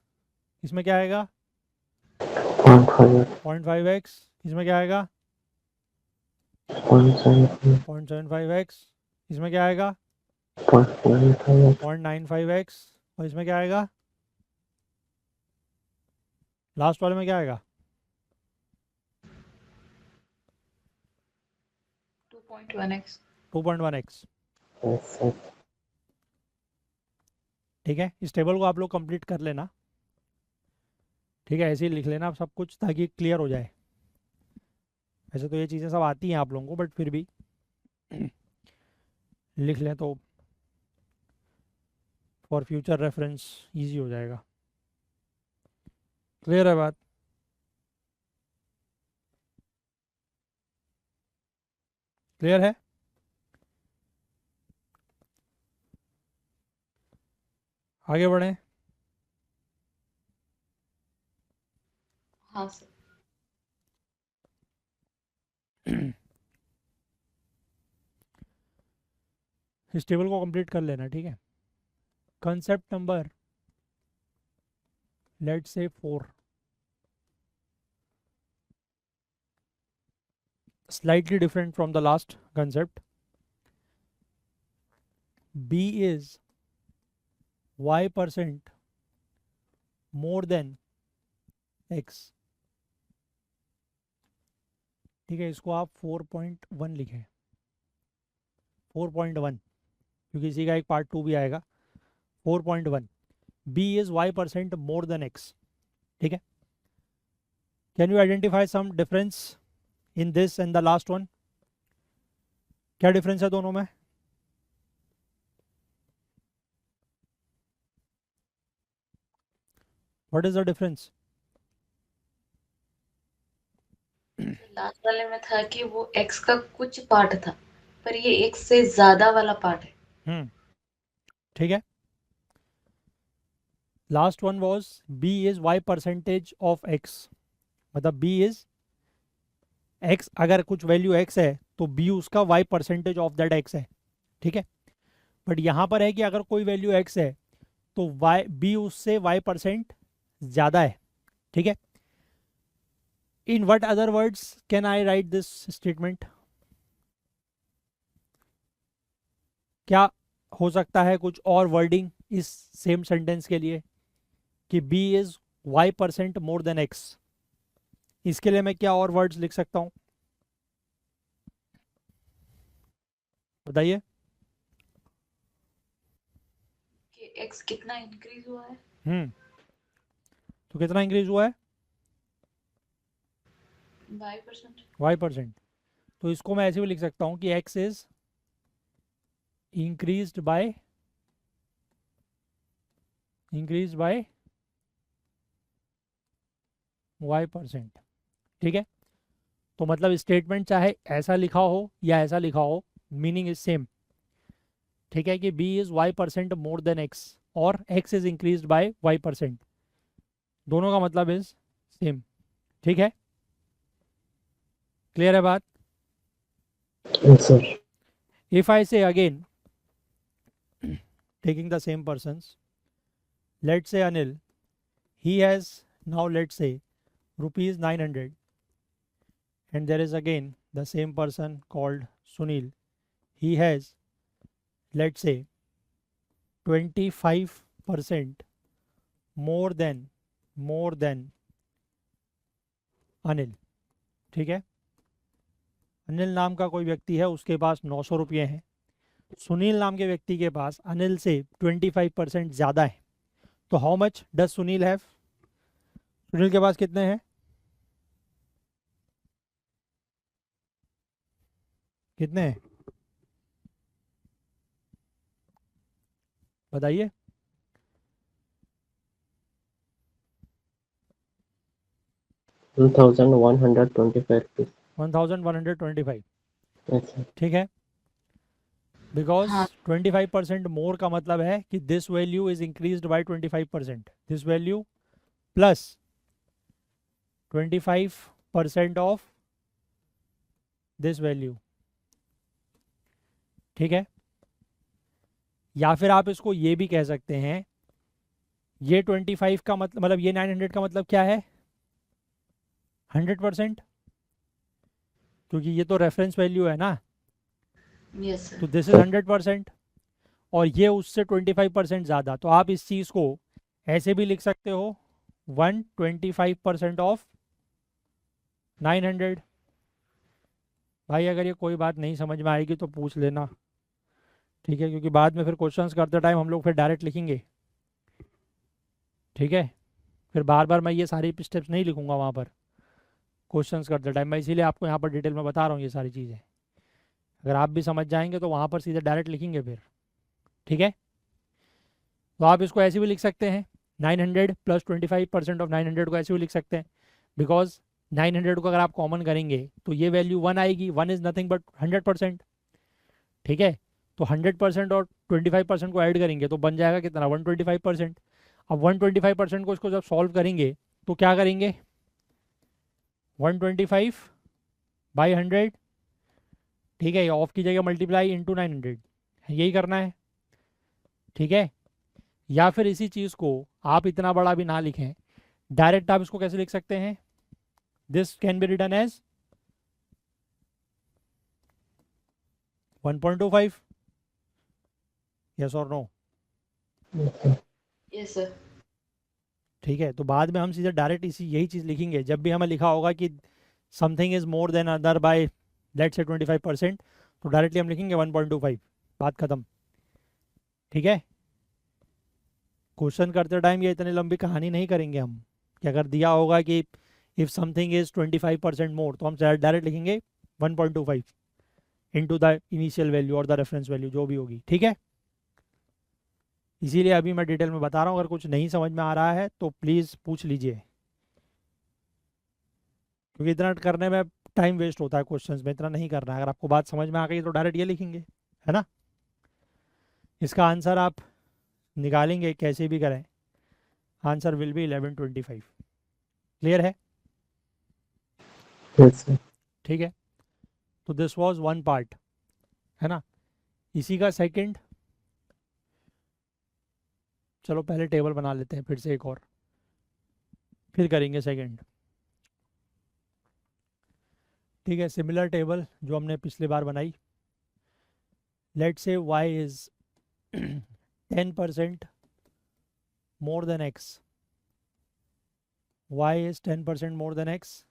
इसमें क्या आएगा 0.5, 0.5x, इसमें क्या आएगा 0.75, 0.75x, इसमें क्या आएगा 0.95, 0.95x, और इसमें क्या आएगा, लास्ट वाले में क्या आएगा 2.1x। 2.1x, yes, sir. ठीक है। इस टेबल को आप लोग कंप्लीट कर लेना, ठीक है, ऐसे ही लिख लेना आप सब कुछ ताकि क्लियर हो जाए। वैसे तो ये चीज़ें सब आती हैं आप लोगों को, बट फिर भी लिख लें तो फॉर फ्यूचर रेफरेंस इजी हो जाएगा। क्लियर है बात? क्लियर है? आगे बढ़ें। हाँ सर। इस टेबल को कंप्लीट कर लेना, ठीक है। Concept number let's say 4, slightly different from the last concept. b is y% more than x, ठीक है, इसको आप 4.1 लिखें, 4.1, क्योंकि इसी का एक पार्ट 2 भी आएगा। 4.1, b is y% more than x, ठीक है। Can you identify some difference in this and the last one? क्या डिफरेंस है दोनों में? What is the difference? Last वाले में था कि वो x का कुछ पार्ट था, पर ये x से ज्यादा वाला पार्ट है। ठीक है, last one was B is Y percentage of X, मतलब बी इज एक्स, अगर कुछ वैल्यू एक्स है तो बी उसका Y percentage of that X है, ठीक है। बट यहाँ पर है कि अगर कोई वैल्यू एक्स है तो वाई बी उससे वाई परसेंट ज़्यादा है, ठीक है। In what other words can I right this statement, क्या हो सकता है कुछ और वर्डिंग इस सेम सेंटेंस के लिए कि b is y percent more than x, इसके लिए मैं क्या और वर्ड्स लिख सकता हूं, बताइए। कि x कितना इंक्रीज हुआ है। तो कितना इंक्रीज हुआ है, y% y%। तो इसको मैं ऐसे भी लिख सकता हूं कि x is increased by y%, ठीक है। तो मतलब स्टेटमेंट चाहे ऐसा लिखा हो या ऐसा लिखा हो, मीनिंग इज सेम, ठीक है, कि b is y% more than x और x is increased by y%, दोनों का मतलब इज सेम, ठीक है। क्लियर है बात। Yes, sir. इफ आई से again taking the same persons, let's say Anil, he has now let's say rupees 900, and there is again the same person called Sunil, he has let's say 25% more than Anil, ठीक है। अनिल नाम का कोई व्यक्ति है, उसके पास 900 रुपये हैं, सुनील नाम के व्यक्ति के पास अनिल से 25% ज़्यादा है, तो how much does Sunil have, Sunil के पास कितने हैं, कितने हैं बताइए। 1,125 rupees. 1125, Yes, sir. ठीक है। बिकॉज हाँ 25% मोर का मतलब है कि this value is increased by 25%, this value plus 25% of this value, ठीक है। या फिर आप इसको ये भी कह सकते हैं, ये 25 का मतलब ये 900 का मतलब क्या है, 100%, क्योंकि ये तो रेफरेंस वैल्यू है ना, यस तो सर। दिस इज 100%, और ये उससे 25% ज़्यादा, तो आप इस चीज़ को ऐसे भी लिख सकते हो 125% ऑफ 900। भाई अगर ये कोई बात नहीं समझ में आएगी तो पूछ लेना, ठीक है, क्योंकि बाद में फिर क्वेश्चंस करते टाइम हम लोग फिर डायरेक्ट लिखेंगे, ठीक है। फिर बार बार मैं ये सारी स्टेप्स नहीं लिखूंगा वहाँ पर क्वेश्चंस करते टाइम, मैं इसीलिए आपको यहाँ पर डिटेल में बता रहा हूँ ये सारी चीज़ें, अगर आप भी समझ जाएंगे तो वहाँ पर सीधे डायरेक्ट लिखेंगे फिर, ठीक है। तो आप इसको ऐसे भी लिख सकते हैं 900 प्लस 25% ऑफ 900 को ऐसे भी लिख सकते हैं, बिकॉज 900 को अगर आप कॉमन करेंगे तो ये वैल्यू 1 आएगी, 1 इज़ नथिंग बट 100%, ठीक है। तो 100% और 25% को ऐड करेंगे तो बन जाएगा कितना 125%। अब 125% को इसको जब सॉल्व करेंगे तो क्या करेंगे, 125 बाई 100, ठीक है, ऑफ की जगह मल्टीप्लाई इंटू 900, यही करना है, ठीक है। या फिर इसी चीज़ को आप इतना बड़ा भी ना लिखें, डायरेक्ट आप इसको कैसे लिख सकते हैं, this can be written as 1.25, yes और no, Yes, sir. Yes sir. ठीक है। तो बाद में हम सीधे डायरेक्ट यही चीज़ लिखेंगे, जब भी हमें लिखा होगा कि something is more than other by let's say 25%, तो डायरेक्टली हम लिखेंगे 1.25, बात खत्म, ठीक है। क्वेश्चन करते टाइम ये इतनी लंबी कहानी नहीं करेंगे हम, कि अगर दिया होगा कि इफ़ समथिंग इज 25% मोर तो हम डायरेक्ट लिखेंगे 1.25 इंटू द इनिशियल वैल्यू और द रेफरेंस वैल्यू जो भी होगी, ठीक है। इसीलिए अभी मैं डिटेल में बता रहा हूँ, अगर कुछ नहीं समझ में आ रहा है तो प्लीज़ पूछ लीजिए, क्योंकि इतना करने में टाइम वेस्ट होता है, क्वेश्चंस में इतना नहीं करना है। अगर आपको बात समझ में आ गई तो डायरेक्ट ये लिखेंगे, है ना। इसका आंसर आप निकालेंगे कैसे भी करें, आंसर विल बी 1125। क्लियर है? Yes, sir. ठीक है, तो दिस वाज वन पार्ट, है ना। इसी का सेकंड, चलो पहले टेबल बना लेते हैं फिर से एक और, फिर करेंगे सेकंड। ठीक है, सिमिलर टेबल जो हमने पिछली बार बनाई। लेट से y is 10% more than x, y is 10% more than x,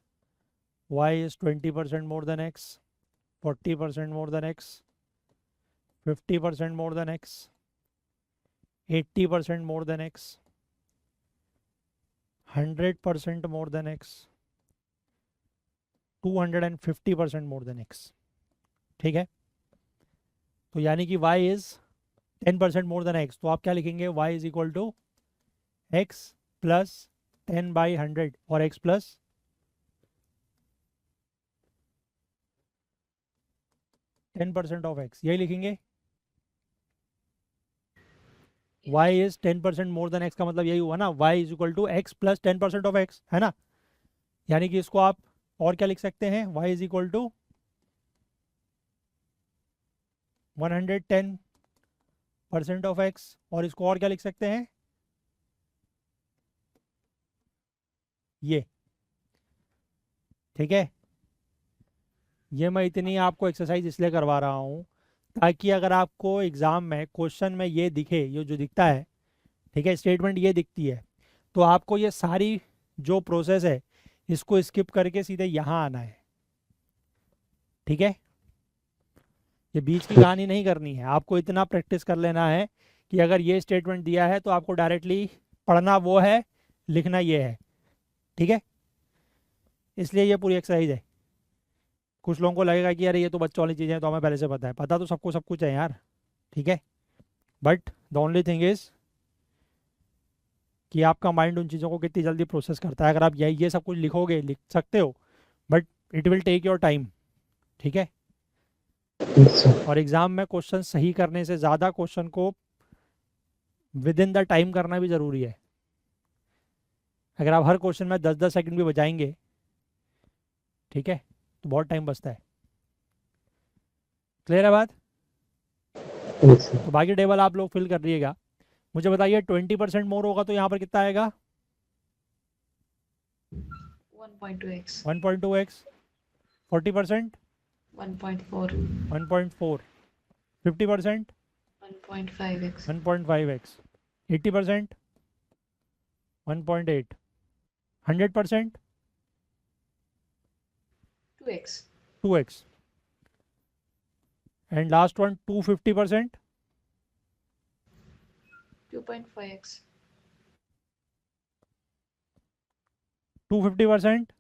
y is 20% more than x, 40% more than x, 50% more than x, 80% more than x, 100% more than x, 250% more than x। ठीक है, तो यानी कि y is 10% more than x, तो आप क्या लिखेंगे, y is equal to x plus 10 by 100 और x plus 10% of x, यही लिखेंगे। y is 10% more than x का मतलब यही हुआ ना, y is equal to x plus 10% of x, है ना। यानी कि इसको आप और क्या लिख सकते हैं, y is equal to 110% of x, और इसको और क्या लिख सकते हैं, ये। ठीक है, ये मैं इतनी आपको एक्सरसाइज इसलिए करवा रहा हूँ ताकि अगर आपको एग्जाम में क्वेश्चन में ये दिखे, ये जो दिखता है, ठीक है, स्टेटमेंट ये दिखती है, तो आपको ये सारी जो प्रोसेस है इसको स्किप करके सीधे यहाँ आना है। ठीक है, ये बीच की कहानी नहीं करनी है, आपको इतना प्रैक्टिस कर लेना है कि अगर ये स्टेटमेंट दिया है तो आपको डायरेक्टली पढ़ना वो है, लिखना ये है। ठीक है, इसलिए ये पूरी एक्सरसाइज है। कुछ लोगों को लगेगा कि अरे ये तो बच्चों वाली चीज़ें हैं, तो हमें पहले से पता है, पता तो सबको सब कुछ है यार। ठीक है, but the only thing is कि आपका माइंड उन चीज़ों को कितनी जल्दी प्रोसेस करता है। अगर आप ये सब कुछ लिखोगे, लिख सकते हो, but it will take your time. ठीक है, Yes, sir. और एग्ज़ाम में क्वेश्चन सही करने से ज़्यादा क्वेश्चन को विद इन द टाइम करना भी ज़रूरी है। अगर आप हर क्वेश्चन में 10-10 सेकंड भी बचाएंगे, ठीक है, तो बहुत टाइम बचता है। क्लियर है बात? Yes, sir. तो बाकी टेबल आप लोग फिल कर दिएगा। मुझे बताइए 20% मोर होगा तो यहाँ पर कितना आएगा, 1.2x 1.2x, 40% 1.4 1.4, 50% 1.5x 1.5x, 80% 1.8, 100% 2x 2x, and last one 250% 2.5x 250%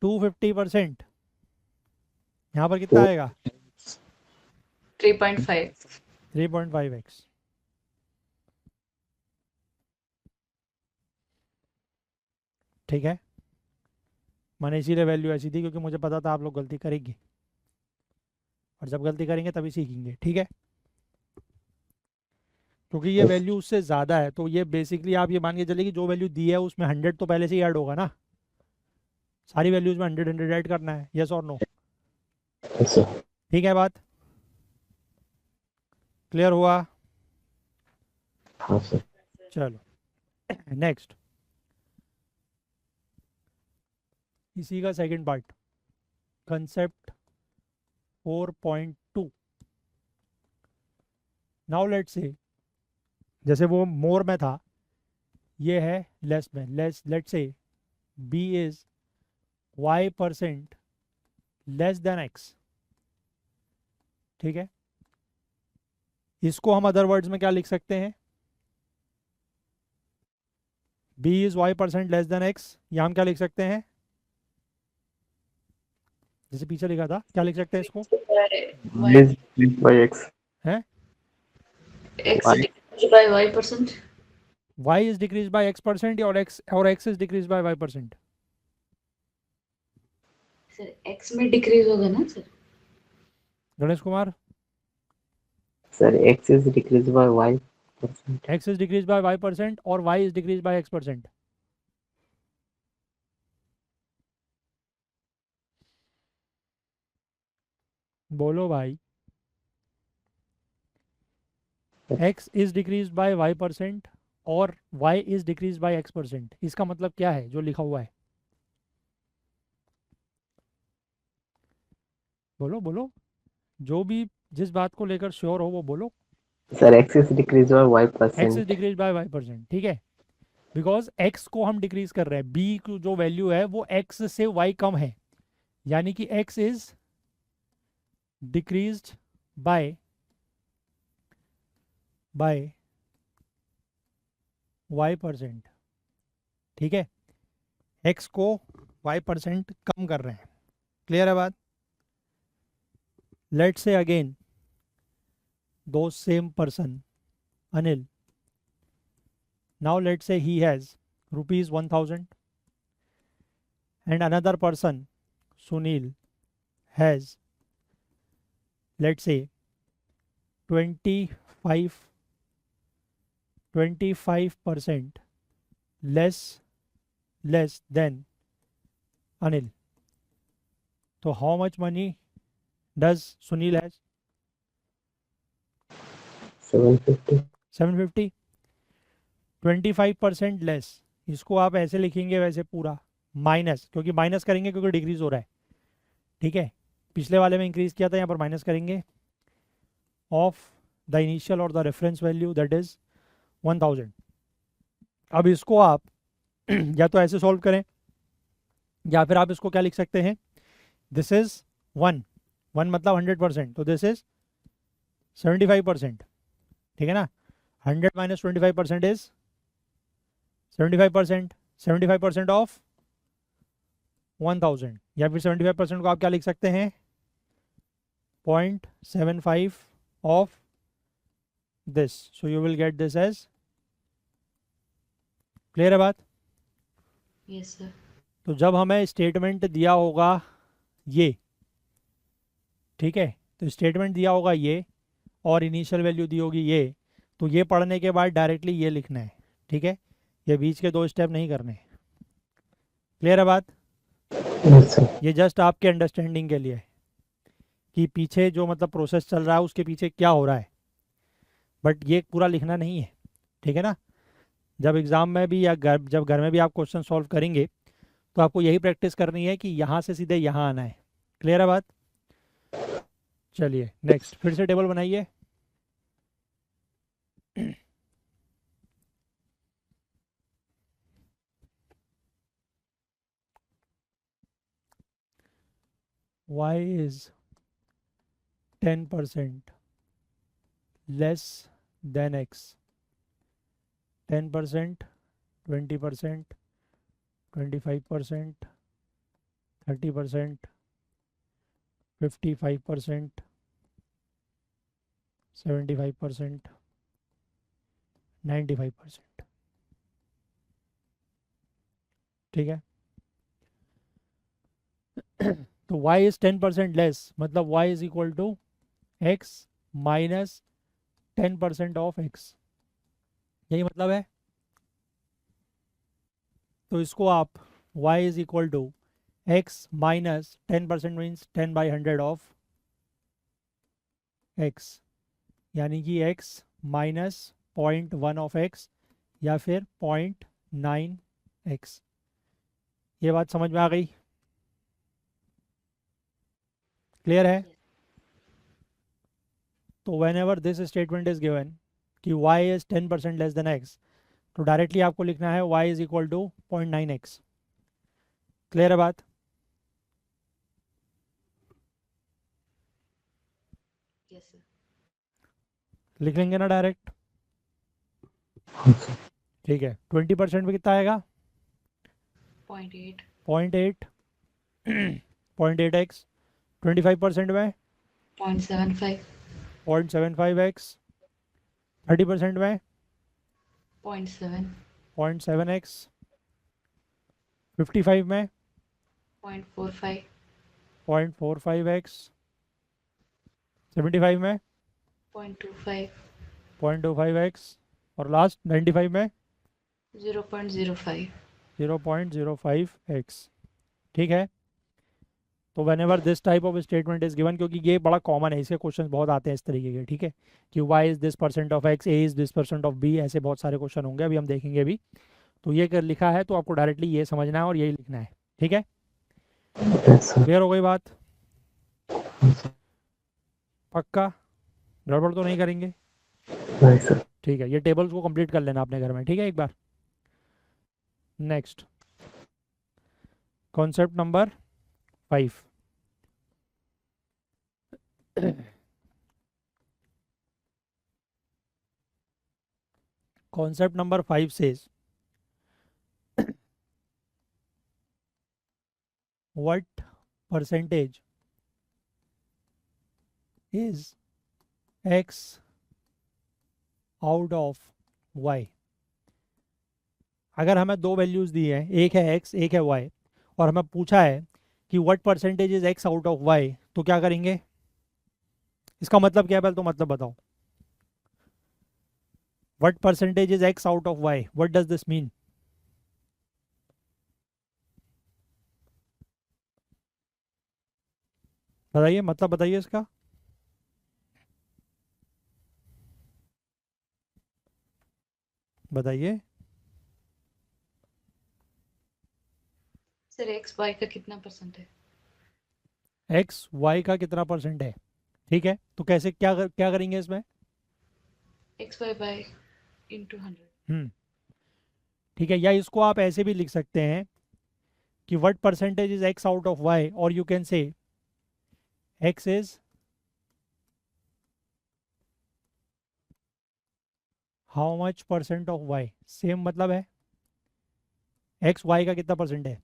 250%, यहाँ पर कितना आएगा, 3.5 3.5x। ठीक है, मैंने इसीलिए वैल्यू ऐसी थी क्योंकि मुझे पता था आप लोग गलती करेंगे, और जब गलती करेंगे तभी सीखेंगे। ठीक है, क्योंकि ये वैल्यू उससे ज़्यादा है, तो ये बेसिकली आप ये मान के चलिए कि जो वैल्यू दी है उसमें 100 तो पहले से ही ऐड होगा ना, सारी वैल्यूज में 100 ऐड करना है, यस और नो। Yes, sir. ठीक है बात, क्लियर हुआ? हाँ सर। चलो नेक्स्ट, इसी का second part, concept 4.2। Now let's say, जैसे वो मोर में था, ये है लेस में। Let's say b is y% less than x। ठीक है, इसको हम अदर वर्ड्स में क्या लिख सकते हैं, b is y% less than x, या हम क्या लिख सकते हैं, जैसे पीछे लिखा था, क्या लिख सकते हैं इसको, Y is decreased by X. है x Y. decreased by y%. y is decrease by x% और x is decrease by y%। Sir x में डिक्रीज होगा ना sir, Ganesh Kumar, Sir, X is decreased by Y%. x is decreased by y% और y is decreased by x%. बोलो भाई. x is decreased by y% और y is decreased by x%. इसका मतलब क्या है जो लिखा हुआ है? बोलो बोलो, जो भी जिस बात को लेकर श्योर हो वो बोलो. Sir, X is decreased by x is Y%. decreased by y%. ठीक है, बिकॉज x को हम डिक्रीज कर रहे हैं, b की जो वैल्यू है वो x से y कम है, यानी कि x is decreased bye y%. ठीक है, x को y% कम कर रहे हैं. क्लियर है बात? लेट्स से अगेन दो same person, Anil. Now let's say he has rupees 1000 and another person, Sunil, has, let's say, 25% less than Anil. So how much money does Sunil has? 750. 750. 25% less, इसको आप ऐसे लिखेंगे वैसे पूरा minus, क्योंकि minus करेंगे क्योंकि डिक्रीज हो रहा है. ठीक है, पिछले वाले में इंक्रीज किया था, यहाँ पर माइनस करेंगे ऑफ द इनिशियल और the reference value that is 1000. अब इसको आप या तो ऐसे सॉल्व करें या फिर आप इसको क्या लिख सकते हैं, दिस इज 1 मतलब 100%, तो दिस इज 75%. ठीक है ना, 100 माइनस 25% इज 75%. 75% ऑफ 1000, या फिर 75% को आप क्या लिख सकते हैं, 0.75 of this. So you will get this as. Clear है बात? Yes sir. तो जब हमें स्टेटमेंट दिया होगा ये, ठीक है, तो स्टेटमेंट दिया होगा ये और इनिशियल वैल्यू दी होगी ये, तो ये पढ़ने के बाद डायरेक्टली ये लिखना है. ठीक है, ये बीच के दो स्टेप नहीं करने. क्लियर है बात? Yes, sir. ये जस्ट आपके अंडरस्टैंडिंग के लिए है कि पीछे जो मतलब प्रोसेस चल रहा है उसके पीछे क्या हो रहा है, बट ये पूरा लिखना नहीं है. ठीक है ना, जब एग्ज़ाम में भी या जब घर में भी आप क्वेश्चन सॉल्व करेंगे तो आपको यही प्रैक्टिस करनी है कि यहाँ से सीधे यहाँ आना है. क्लियर है बात? चलिए नेक्स्ट, फिर से टेबल बनाइए. y is 10% less than x. 10%, 20%, 25%, 30%, 55%, 75%, 95%. ठीक है, तो y इज 10% लेस, मतलब y is equal to x minus 10% of x. यही मतलब है. तो इसको आप y is equal to x minus 10% means 10/100 of x, यानी कि x माइनस 0.1 ऑफ x या फिर 0.9x. ये बात समझ में आ गई? क्लियर है? तो whenever this statement is given कि y is 10% less than x, तो डायरेक्टली आपको लिखना है y is equal to 0.9x. Clear है बात? Yes sir. लिख लेंगे ना डायरेक्ट? Okay. ठीक है, 20% में कितना आएगा? 0.8. 0.8 0.8x. 25% में 0.75. 0.75x. 30% में 0.7. 0.7x. 55 में 0.45. 0.45x. 75 में 0.25 0.25x और लास्ट 95 में 0.05 0.05x। ठीक है, तो whenever this type of statement is given, क्योंकि ये बड़ा कॉमन है, इसके क्वेश्चन बहुत आते हैं इस तरीके के, ठीक है, कि Y is this percent of X, A is this percent of B, ऐसे बहुत सारे क्वेश्चन होंगे, अभी हम देखेंगे अभी। तो ये कर लिखा है तो आपको डायरेक्टली ये समझना है और यही लिखना है, ठीक है, Yes, sir. क्लियर हो गई बात? पक्का? गड़बड़ तो नहीं करेंगे? Right, sir. ठीक है, ये टेबल्स को कंप्लीट कर लेना अपने घर में, ठीक है, एक बार। Next concept number 5। concept number 5 says what percentage is x out of y। अगर हमें दो वैल्यूज दी हैं, एक है x एक है y, और हमें पूछा है कि what percentage is x out of y, तो क्या करेंगे? इसका मतलब क्या है, पहले तो मतलब बताओ। What percentage is x out of y, what does this mean? बताइए, मतलब बताइए इसका। बताइए। सर एक्स वाई का कितना परसेंट है? एक्स वाई का कितना परसेंट है, ठीक है, तो कैसे क्या करेंगे इसमें? X Y by into 100। ठीक है, या इसको आप ऐसे भी लिख सकते हैं कि what percentage is x out of y, और you can say x is how much percent of y. Same मतलब है, एक्स वाई का कितना परसेंट है,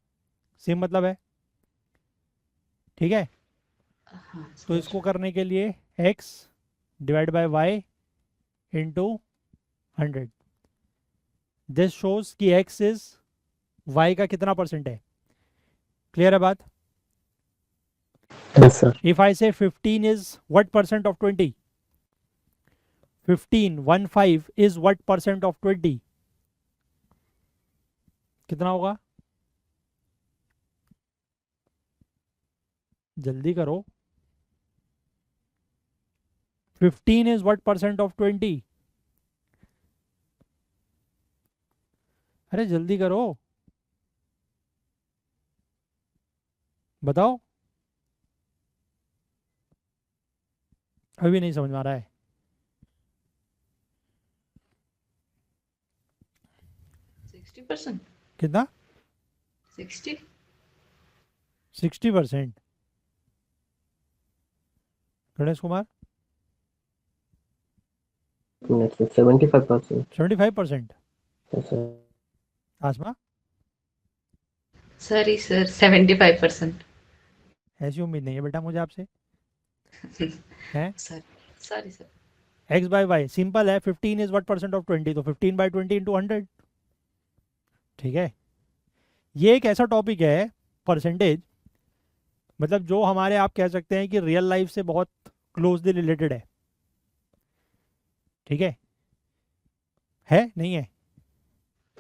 सेम मतलब है, ठीक है। हाँ तो सर। इसको करने के लिए X divide by Y into 100, this shows कि एक्स इज वाई का कितना परसेंट है। क्लियर है बात? Yes, sir. इफ आई से 15 is what percent of 20, 15 is what percent of 20, कितना होगा? जल्दी करो। 15 इज व्हाट परसेंट ऑफ 20? अरे जल्दी करो, बताओ। अभी नहीं समझ में आ रहा है। 60%। कितना? 60। 60%? Ganesh Kumar? Next is 75%. 75%? Yes, sir. Asma? Sorry sir 75%। ऐसी उम्मीद नहीं है बेटा मुझे आपसे। है sorry sorry sir. X by Y simple है, 15 इज व्हाट परसेंट ऑफ 20, तो 15 बाई 20 इंटू 100, ठीक है। ये एक ऐसा टॉपिक है परसेंटेज, मतलब जो हमारे आप कह सकते हैं कि रियल लाइफ से बहुत क्लोजली रिलेटेड है, ठीक है नहीं है?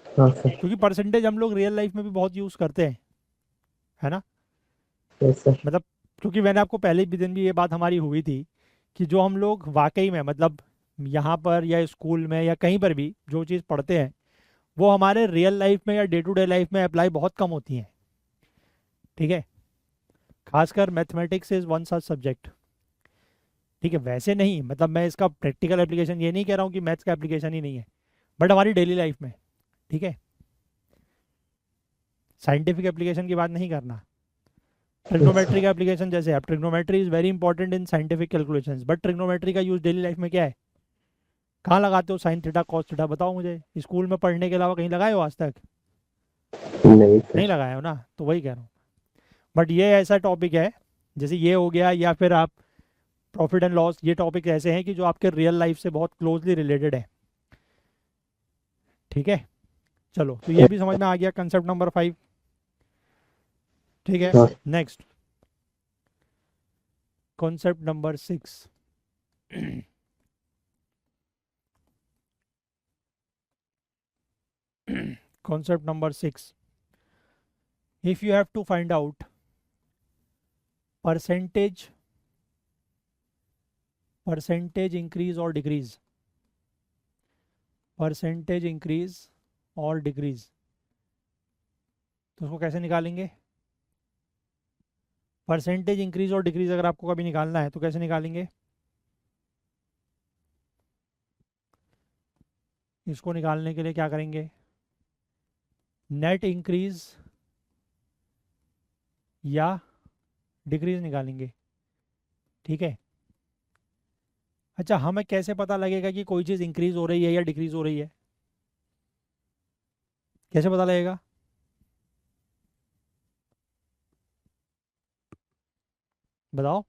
हाँ सर। क्योंकि परसेंटेज हम लोग रियल लाइफ में भी बहुत यूज़ करते हैं, है ना? Yes, sir. मतलब क्योंकि मैंने आपको पहले भी दिन भी ये बात हमारी हुई थी कि जो हम लोग वाकई में मतलब यहाँ पर या स्कूल में या कहीं पर भी जो चीज़ पढ़ते हैं वो हमारे रियल लाइफ में या डे टू डे लाइफ में अप्लाई बहुत कम होती हैं, ठीक है। खासकर mathematics is one such subject, ठीक है। वैसे नहीं, मतलब मैं इसका प्रैक्टिकल एप्लीकेशन ये नहीं कह रहा हूँ कि मैथ्स का एप्लीकेशन ही नहीं है, बट हमारी डेली लाइफ में, ठीक है। साइंटिफिक एप्लीकेशन की बात नहीं करना। ट्रिग्नोमेट्री का एप्लीकेशन जैसे अब trigonometry is very important in scientific calculations, but trigonometry का यूज डेली लाइफ में क्या है? कहाँ लगाते हो साइन थीटा कॉस थीटा? बताओ मुझे, स्कूल में पढ़ने के अलावा कहीं लगाए हो आज तक? नहीं सर। नहीं लगाए हो ना, तो वही कह रहा हूँ। बट ये ऐसा टॉपिक है, जैसे ये हो गया, या फिर आप प्रॉफिट एंड लॉस, ये टॉपिक ऐसे हैं कि जो आपके रियल लाइफ से बहुत क्लोजली रिलेटेड है, ठीक है। चलो, तो ये भी समझ में आ गया कंसेप्ट नंबर 5, ठीक है। हाँ। Next concept number 6। concept number 6. If you have to find out percentage increase or decrease, percentage increase और डिक्रीज, तो उसको कैसे निकालेंगे? परसेंटेज इंक्रीज और डिक्रीज अगर आपको कभी निकालना है तो कैसे निकालेंगे? इसको निकालने के लिए क्या करेंगे? नेट इंक्रीज या डिक्रीज निकालेंगे, ठीक है। अच्छा, हमें कैसे पता लगेगा कि कोई चीज़ इंक्रीज हो रही है या डिक्रीज हो रही है? कैसे पता लगेगा? बताओ।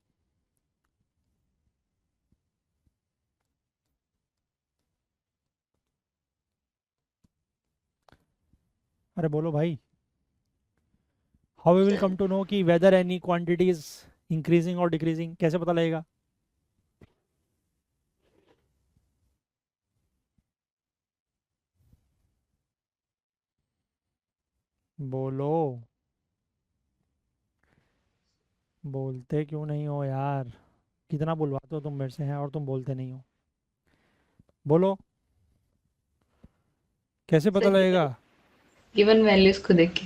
अरे बोलो भाई। How we will sir come to know कि whether any quantity is increasing और डिक्रीजिंग, कैसे पता लगेगा? बोलो, बोलते क्यों नहीं हो यार? कितना बुलवाते हो तुम मेरे से हैं और तुम बोलते नहीं हो। बोलो, कैसे पता सर लगेगा? गिवन वैल्यूज को देख के।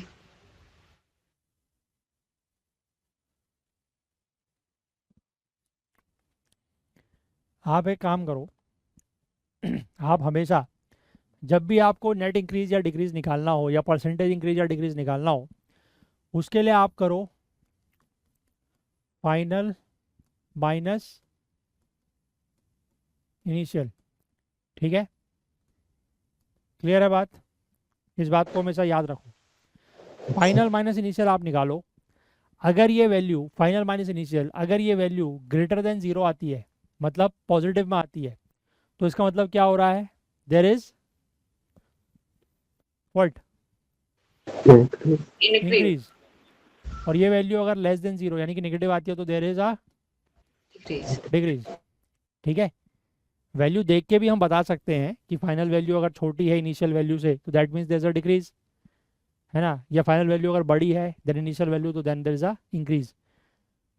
आप एक काम करो, आप हमेशा जब भी आपको नेट इंक्रीज या डिक्रीज निकालना हो या परसेंटेज इंक्रीज या डिक्रीज निकालना हो, उसके लिए आप करो फाइनल माइनस इनिशियल, ठीक है। क्लियर है बात? इस बात को हमेशा याद रखो। फाइनल माइनस इनिशियल आप निकालो, अगर ये वैल्यू फाइनल माइनस इनिशियल अगर ये वैल्यू ग्रेटर देन जीरो आती है, मतलब पॉजिटिव में आती है, तो इसका मतलब क्या हो रहा है? There is what? Increase increase. और ये वैल्यू अगर लेस देन जीरो यानी कि नेगेटिव आती है तो there is a decrease. Decrease, ठीक है। वैल्यू देख के भी हम बता सकते हैं कि फाइनल वैल्यू अगर छोटी है इनिशियल वैल्यू से तो that means there is a decrease, है ना। या फाइनल वैल्यू अगर बड़ी है देन इनिशियल वैल्यू तो then there is a increase.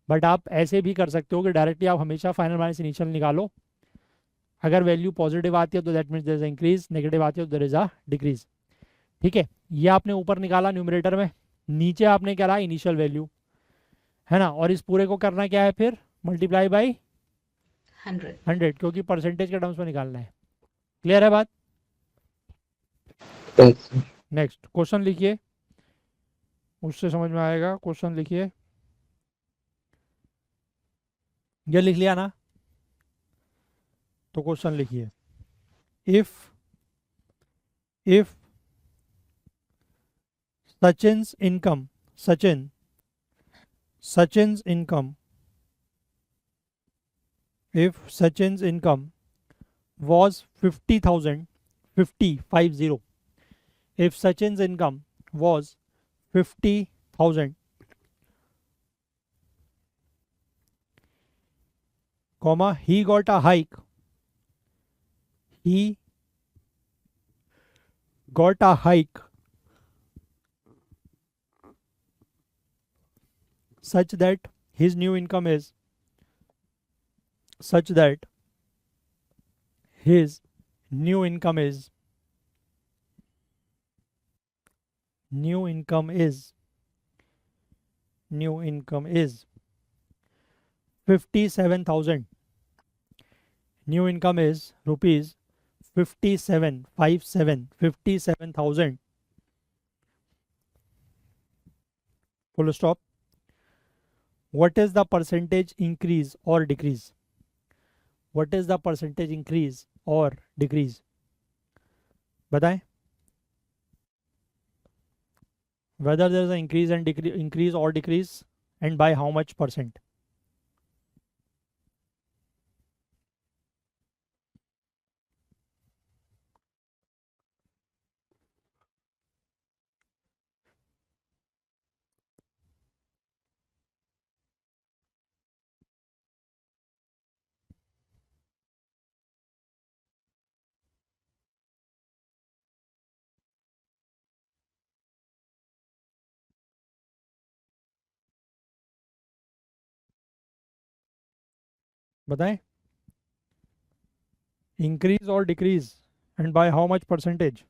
But आप ऐसे भी कर सकते हो कि डायरेक्टली आप हमेशा फाइनल माइनस इनिशियल निकालो, अगर वैल्यू पॉजिटिव आती है तो that means there is a increase, negative आती है तो देयर इज अ डिक्रीज, ठीक है। ये आपने ऊपर निकाला न्यूमरेटर में, नीचे आपने क्या रहा? इनिशियल वैल्यू, है ना। और इस पूरे को करना क्या है फिर? Multiply by 100। 100, क्योंकि परसेंटेज के टर्म्स में निकालना है। क्लियर है बात? Yes. नेक्स्ट क्वेश्चन लिखिए, उससे समझ में आएगा। क्वेश्चन लिखिए, ये लिख लिया ना? तो क्वेश्चन लिखिए, if if Sachin's income Sachin's income if Sachin's income was 50,000, 50, if Sachin's income was 50,000, comma, he got a hike, he got a hike such that his new income is such that his new income is new income is new income is 57,000, new income is rupees 57,000, full stop. What is the percentage increase or decrease? What is the percentage increase or decrease? बताएं, whether there is an increase and increase or decrease, and by how much percent? बताएं, increase और decrease and by how much percentage?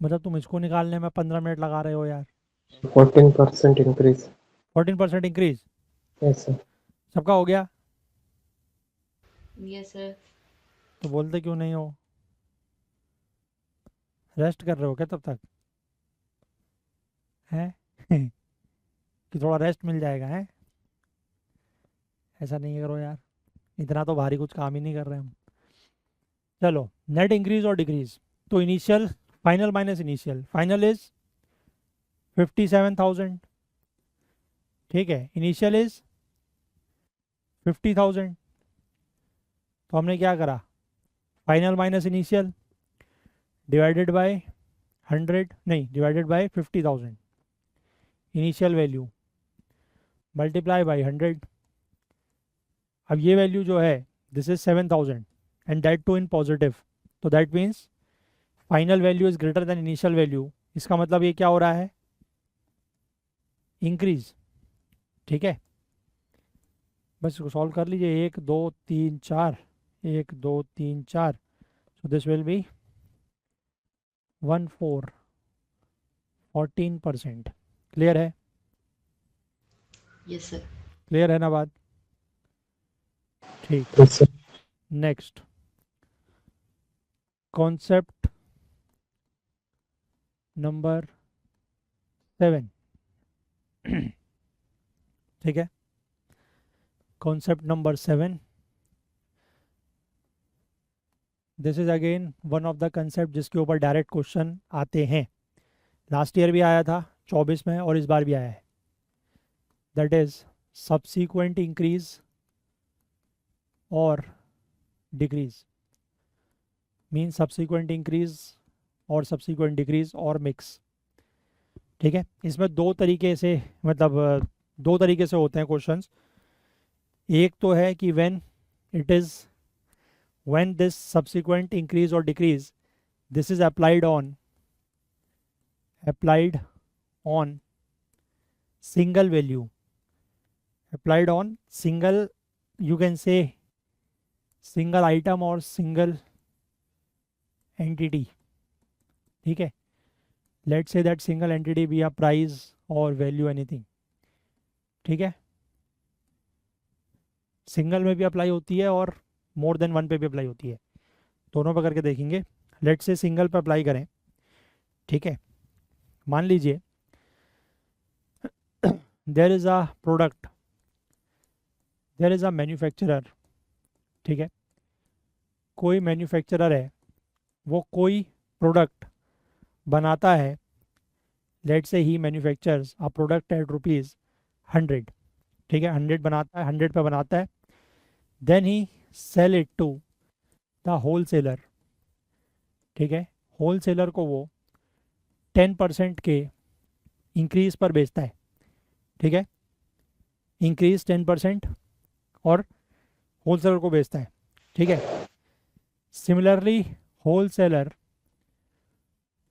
मतलब तुम इसको निकालने में 15 minute लगा रहे हो यार। 14% increase. 14% increase, Yes, sir. सबका हो गया? Yes sir. तो बोलते क्यों नहीं हो? रेस्ट कर रहे हो क्या तब तक? हैं? कि थोड़ा रेस्ट मिल जाएगा, है? ऐसा नहीं करो यार, इतना तो भारी कुछ काम ही नहीं कर रहे हम। चलो, नेट इंक्रीज और डिक्रीज। तो initial, final minus initial, final is 57,000, ठीक है, इनिशियल इज 50,000। तो हमने क्या करा, final minus initial divided by 100, नहीं, divided by 50,000 initial value multiply by 100। अब ये वैल्यू जो है, this is 7,000 and that too in positive, तो that means final value is greater than initial value. इसका मतलब ये क्या हो रहा है, इंक्रीज, ठीक है। बस इसको सॉल्व कर लीजिए, 1 2 3 4, 1 2 3 4, so this will be 14%। Clear है? Yes sir. क्लियर है ना बात? ठीक। Yes, sir. Next concept number 7, ठीक है। Concept number 7, this is again one of the concept जिसके ऊपर डायरेक्ट क्वेश्चन आते हैं। लास्ट ईयर भी आया था 24 में और इस बार भी आया है। दैट इज सब्सीक्वेंट इंक्रीज और डिक्रीज, मीन सब्सीक्वेंट इंक्रीज और सब्सीक्वेंट डिक्रीज और मिक्स, ठीक है। इसमें दो तरीके से, मतलब दो तरीके से होते हैं क्वेश्चंस। एक तो है कि when it is, when this subsequent increase और decrease, this is applied on single value, applied on single, you can say single item or single entity, ठीक है। let's say that single entity be a price or value anything, ठीक है। Single में भी apply होती है और more than one पे भी अप्लाई होती है, दोनों पे करके देखेंगे। लेट्स से सिंगल पे अप्लाई करें, ठीक है। मान लीजिए there is a product, there is a manufacturer, ठीक है। कोई मैन्युफैक्चरर है, वो कोई प्रोडक्ट बनाता है। लेट से ही मैन्युफैक्चर्स अ प्रोडक्ट एट ₹100, ठीक है। 100 बनाता है, 100 पे बनाता है, then he sell it to the wholesaler, ठीक है। होलसेलर को वो 10% के इंक्रीज पर बेचता है, ठीक है। इंक्रीज 10% और होलसेलर को बेचता है, ठीक है। सिमिलरली होलसेलर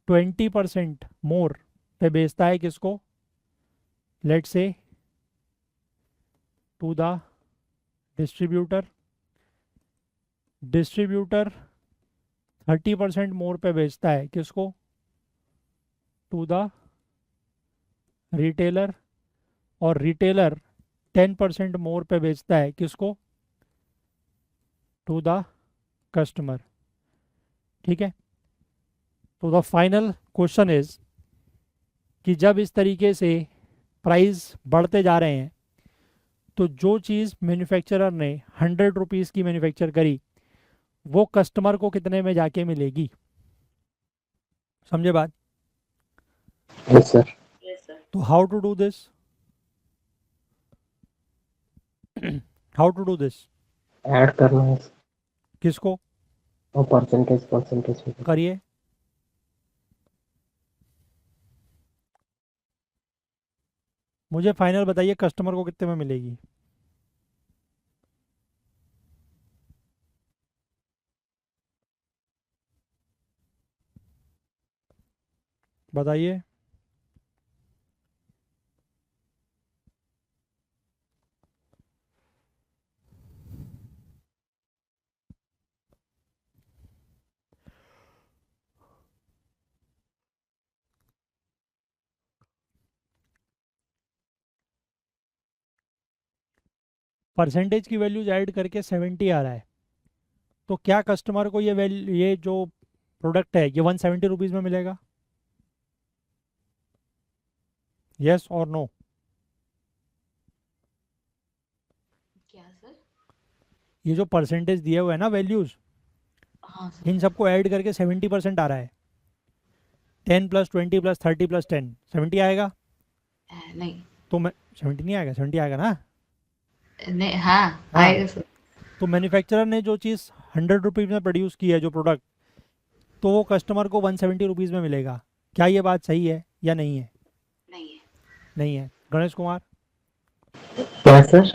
20% मोर पे बेचता है, किसको, लेट से टू द डिस्ट्रीब्यूटर। डिस्ट्रीब्यूटर 30% मोर पे बेचता है, किसको, टू द रिटेलर। और रिटेलर 10% मोर पे बेचता है, किसको, टू द कस्टमर, ठीक है। तो द फाइनल क्वेश्चन इज कि जब इस तरीके से प्राइस बढ़ते जा रहे हैं, तो जो चीज़ मैन्युफैक्चरर ने 100 रुपीज़ की मैन्युफैक्चर करी, वो कस्टमर को कितने में जाके मिलेगी? समझे बात? Yes, sir. Yes sir. तो how to do this, how to do this, Add करना है किसको और परसेंटेज करिए? मुझे फाइनल बताइए कस्टमर को कितने में मिलेगी। बताइए। परसेंटेज की वैल्यूज ऐड करके 70 आ रहा है, तो क्या कस्टमर को ये जो प्रोडक्ट है ये 170 रुपीज़ में मिलेगा? यस और नो? क्या सर? ये जो परसेंटेज दिए हुए है ना वैल्यूज, हाँ सर। इन सबको ऐड करके 70% आ रहा है। 10 + 20 + 30 + 10 70 आएगा। नहीं। तो मैं 70 नहीं आएगा, 70 आएगा ना? नहीं, हाँ हाँ। आएगा सर। तो मैन्युफैक्चरर ने जो चीज़ 100 रुपीज़ में प्रोड्यूस की है जो प्रोडक्ट, तो वो कस्टमर को 170 रुपीज़ में मिलेगा। क्या ये बात सही है या नहीं है? नहीं है। नहीं है। गणेश कुमार। क्या सर?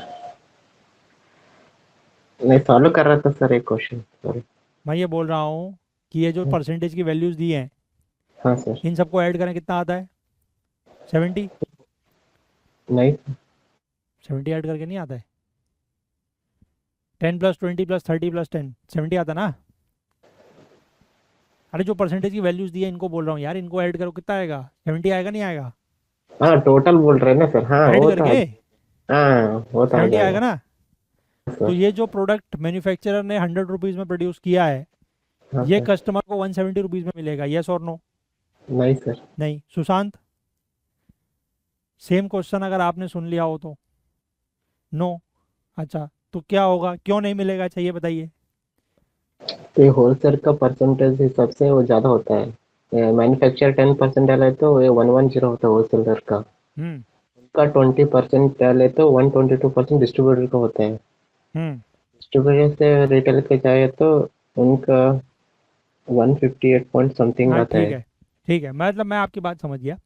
मैं फॉलो कर रहा था सर एक क्वेश्चन, सॉरी। मैं ये बोल रहा हूँ कि ये जो परसेंटेज की वैल्यूज़ दी हैं, हाँ सर। इन सबको ऐड करें कितना आता है? 70। नहीं। 70 ऐड करके नहीं आता है। 10 + 20 + 30 + 10 70 आता ना? अरे जो परसेंटेज की वैल्यूज़ दी है इनको बोल रहा हूँ यार, इनको ऐड करो कितना आएगा? 70 आएगा नहीं आएगा? हाँ, टोटल बोल रहे हैं ना सर, हाँ ऐड वो तो करके हाँ वो तो आ 70 आएगा जाएगा ना? तो सर। ये जो प्रोडक्ट मैन्युफैक्चरर ने 100 रुपीज़ में प्रोड्यूस किया है, हाँ ये सर। कस्टमर को 170 रुपीज़ में मिलेगा। यस और नो? नहीं सर। नहीं। सुशांत, सेम क्वेश्चन अगर आपने सुन लिया हो तो? नो। अच्छा, तो क्या होगा, क्यों नहीं मिलेगा, चाहिए बताइए। तो ये होलसेल का परसेंटेज हिसाब से वो ज़्यादा होता है। मैन्युफैक्चर 10% डाले तो ये 110 होता है होलसेलर का। हम्म। का 20% डाले तो 122% डिस्ट्रीब्यूटर का होता है। हम्म। डिस्ट्रीब्यूटर से रिटेल पे जाए तो उनका 158 पॉइंट समथिंग हाँ आता ठीक है। है। ठीक है, मतलब मैं आपकी बात समझ गया।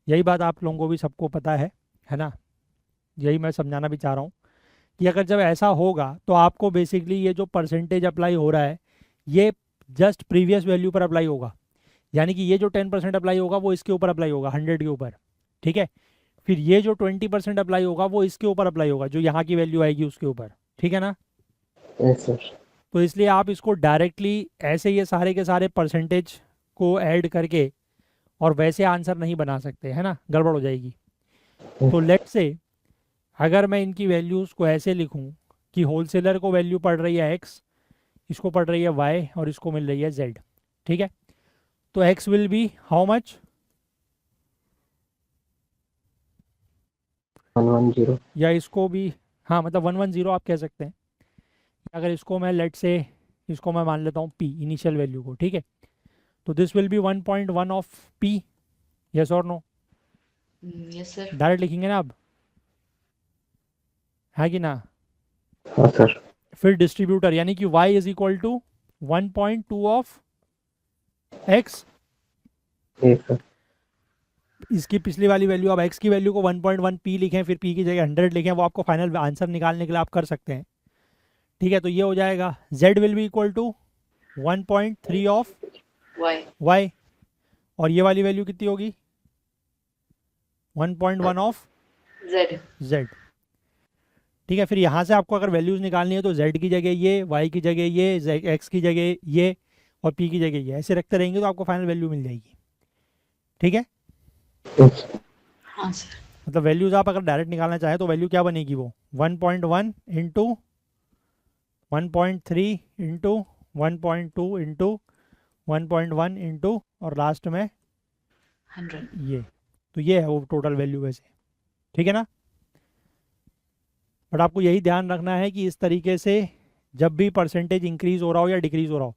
यही बात आप लोगों को भी सबको पता है ना? यही मैं समझाना भी चाह रहा हूँ कि अगर जब ऐसा होगा तो आपको बेसिकली ये जो परसेंटेज अप्लाई हो रहा है, ये जस्ट प्रीवियस वैल्यू पर अप्लाई होगा। यानी कि ये जो 10% अप्लाई होगा वो इसके ऊपर अप्लाई होगा, 100 के ऊपर। ठीक है। फिर ये जो 20% अप्लाई होगा वो इसके ऊपर अप्लाई होगा, जो यहाँ की वैल्यू आएगी उसके ऊपर। ठीक है ना? Yes sir. तो इसलिए आप इसको डायरेक्टली ऐसे ये सारे के सारे परसेंटेज को ऐड करके और वैसे आंसर नहीं बना सकते, है ना? गड़बड़ हो जाएगी। तो लेट से अगर मैं इनकी वैल्यूज़ को ऐसे लिखूं कि होलसेलर को वैल्यू पड़ रही है एक्स, इसको पड़ रही है वाई और इसको मिल रही है जेड। ठीक है। तो x will be how much? 110। या इसको भी, हाँ मतलब 110 आप कह सकते हैं। अगर इसको मैं लेट से, इसको मैं मान लेता हूँ पी, इनिशियल वैल्यू को। ठीक है। तो this will be 1.1 of P. Yes और नो? Yes sir. डायरेक्ट लिखेंगे ना अब, है कि ना? हाँ सर। फिर डिस्ट्रीब्यूटर यानी कि y is equal to 1.2 of x। Yes sir. इसकी पिछली वाली वैल्यू, अब x की वैल्यू को 1.1 p लिखें, फिर p की जगह 100 लिखें, वो आपको फाइनल आंसर निकालने के लिए आप कर सकते हैं। ठीक है। तो ये हो जाएगा z will be equal to 1.3 of Y. y। और ये वाली वैल्यू कितनी होगी? 1.1 ऑफ जेड। z। ठीक है। फिर यहाँ से आपको अगर वैल्यूज निकालनी है तो z की जगह ये, y की जगह ये, x की जगह ये और p की जगह ये ऐसे रखते रहेंगे तो आपको फाइनल वैल्यू मिल जाएगी। ठीक है। हाँ सर। मतलब वैल्यूज आप अगर डायरेक्ट निकालना चाहें तो वैल्यू क्या बनेगी, वो 1.1 इंटू 1.3 इंटू 1.2 इंटू 1.1 इंटू और लास्ट में 100। ये। तो ये है वो टोटल वैल्यू वैसे। ठीक है ना? बट आपको यही ध्यान रखना है कि इस तरीके से जब भी परसेंटेज इंक्रीज हो रहा हो या डिक्रीज हो रहा हो,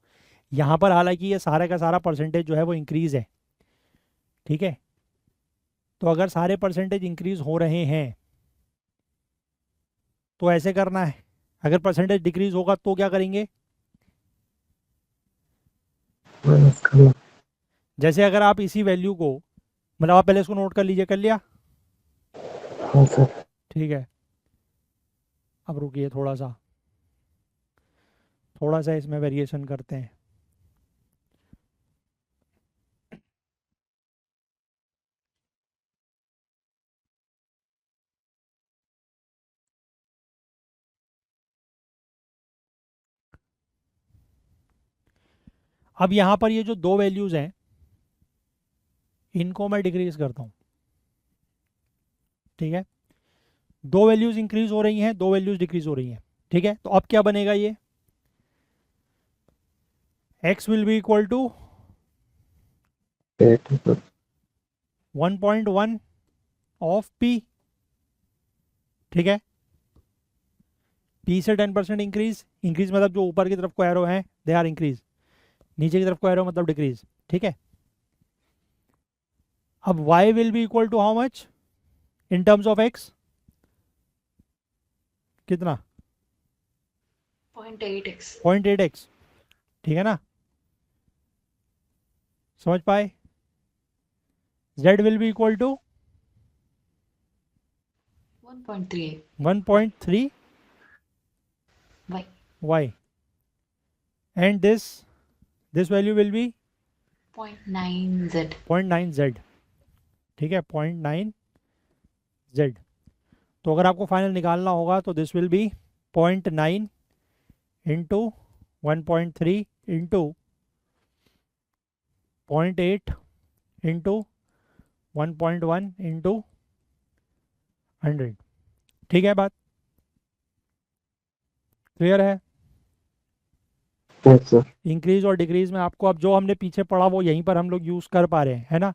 यहाँ पर हालांकि ये सारा का सारा परसेंटेज जो है वो इंक्रीज है। ठीक है। तो अगर सारे परसेंटेज इंक्रीज हो रहे हैं तो ऐसे करना है। अगर परसेंटेज डिक्रीज होगा तो क्या करेंगे? माइनस करना। जैसे अगर आप इसी वैल्यू को, मतलब आप पहले इसको नोट कर लीजिए, कर लिया? हाँ सर। ठीक है, अब रुकिए थोड़ा सा इसमें वेरिएशन करते हैं। अब यहाँ पर ये जो दो वैल्यूज़ हैं इनको मैं डिक्रीज करता हूँ। ठीक है, दो वैल्यूज़ इंक्रीज हो रही हैं, दो वैल्यूज़ डिक्रीज हो रही हैं। ठीक है, तो अब क्या बनेगा, ये x will be equal to 1.1 of p। ठीक है, p से 10% इंक्रीज, मतलब जो ऊपर की तरफ को एरो है दे आर इंक्रीज, नीचे की तरफ को एरो मतलब डिक्रीज। ठीक है, अब y will be equal to how much in terms of x, कितना, 0.8x। 0.8x। ठीक है ना, समझ पाए। z will be equal to 1.38 1.3 y। y and this value will be 0.9z। 0.9z। ठीक है, 0.9z। तो अगर आपको फाइनल निकालना होगा तो this will B 0.9 into 1.3 into 0.8 into 1.1 into 100। ठीक है, बात क्लियर है। Yes sir. इंक्रीज और डिक्रीज में आपको अब जो हमने पीछे पढ़ा वो यहीं पर हम लोग यूज़ कर पा रहे हैं, है ना,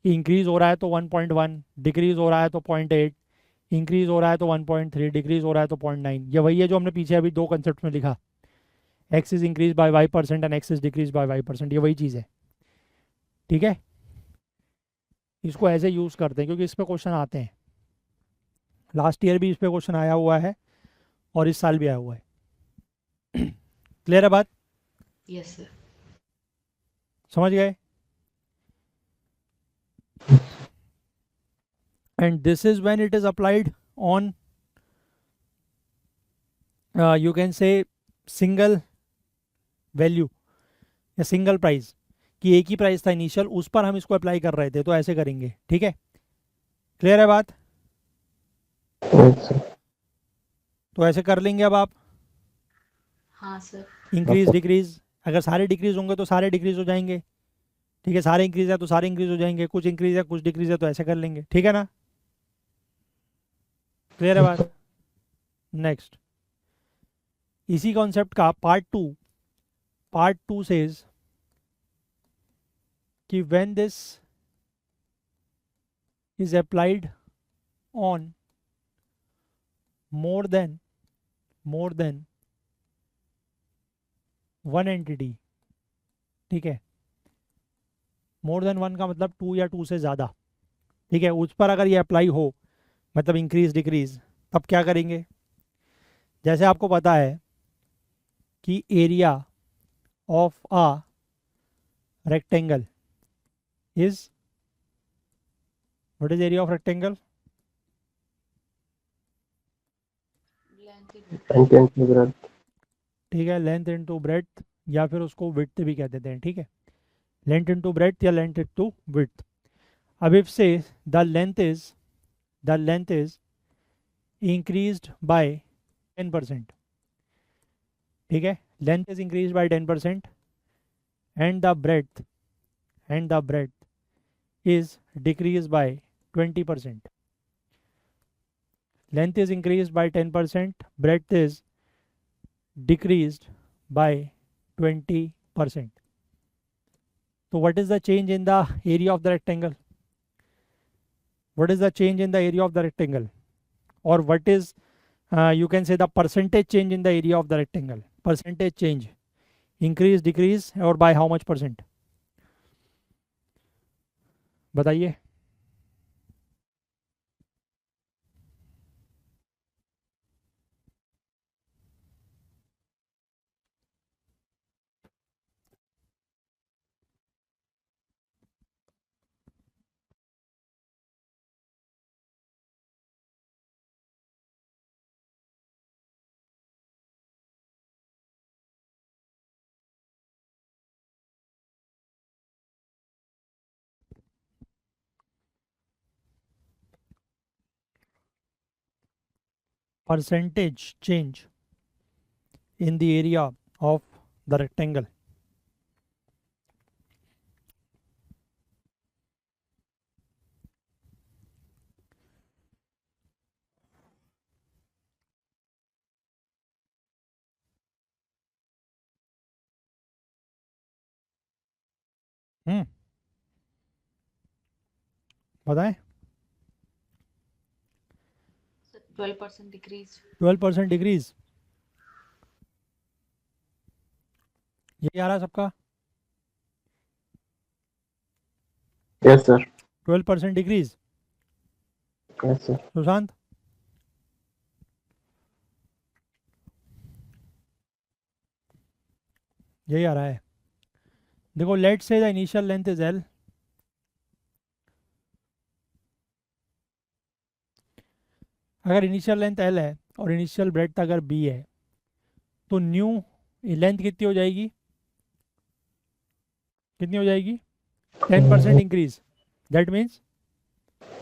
कि इंक्रीज हो रहा है तो 1.1, डिक्रीज हो रहा है तो 0.8, इंक्रीज हो रहा है तो 1.3, डिक्रीज हो रहा है तो 0.9। ये वही है जो हमने पीछे अभी दो कंसेप्ट में लिखा, x is increase by y% and x is decrease by y%, ये वही चीज़ है। ठीक है, इसको ऐसे यूज़ करते हैं क्योंकि इस पे क्वेश्चन आते हैं, लास्ट ईयर भी इस पे क्वेश्चन आया हुआ है और इस साल भी आया हुआ है। क्लियर है बात, यस सर। समझ गए। And this is when it is applied on you can से सिंगल वैल्यू या सिंगल प्राइस, कि एक ही प्राइस था इनिशियल, उस पर हम इसको अप्लाई कर रहे थे, तो ऐसे करेंगे। ठीक है, क्लियर है बात, यस सर। तो ऐसे कर लेंगे अब आप। हाँ सर। इंक्रीज डिक्रीज, अगर सारे डिक्रीज होंगे तो सारे डिक्रीज हो जाएंगे। ठीक है, सारे इंक्रीज है तो सारे इंक्रीज हो जाएंगे, कुछ इंक्रीज है कुछ डिक्रीज है तो ऐसे कर लेंगे। ठीक है ना, क्लियर है बात। नेक्स्ट, इसी कॉन्सेप्ट का पार्ट टू सेज कि when this is applied on more than one entity. ठीक है, मोर देन वन का मतलब टू या टू से ज़्यादा। ठीक है, उस पर अगर ये अप्लाई हो, मतलब इंक्रीज डिक्रीज, तब क्या करेंगे। जैसे आपको पता है कि area of a rectangle is, what is area of rectangle, ठीक है, लेंथ इनटू ब्रेड्थ, या फिर उसको विड्थ भी कह देते हैं। ठीक है, लेंथ इनटू ब्रेड्थ या लेंथ इनटू विड्थ। अब इफ से the length is increased by 10%। ठीक है, length is increase by 10% and the breadth is decreased by 20%. Length is increased by 10%, breadth is decreased by 20%. So what is the change in the area of the rectangle? What is the change in the area of the rectangle? Or what is, you can say, the percentage change in the area of the rectangle? Percentage change, increase, decrease, or by how much percent? बताइए। percentage change in the area of the rectangle. बताएं। 12% decrease. 12% decrease, यही आ रहा है सबका। Yes sir. 12% decrease. Yes sir. Sushant, यही आ रहा है। देखो, लेट से the initial length is L. अगर इनिशियल लेंथ एल है और इनिशियल ब्रेड्थ अगर बी है, तो न्यू लेंथ कितनी हो जाएगी? कितनी हो जाएगी? 10% इंक्रीज। That means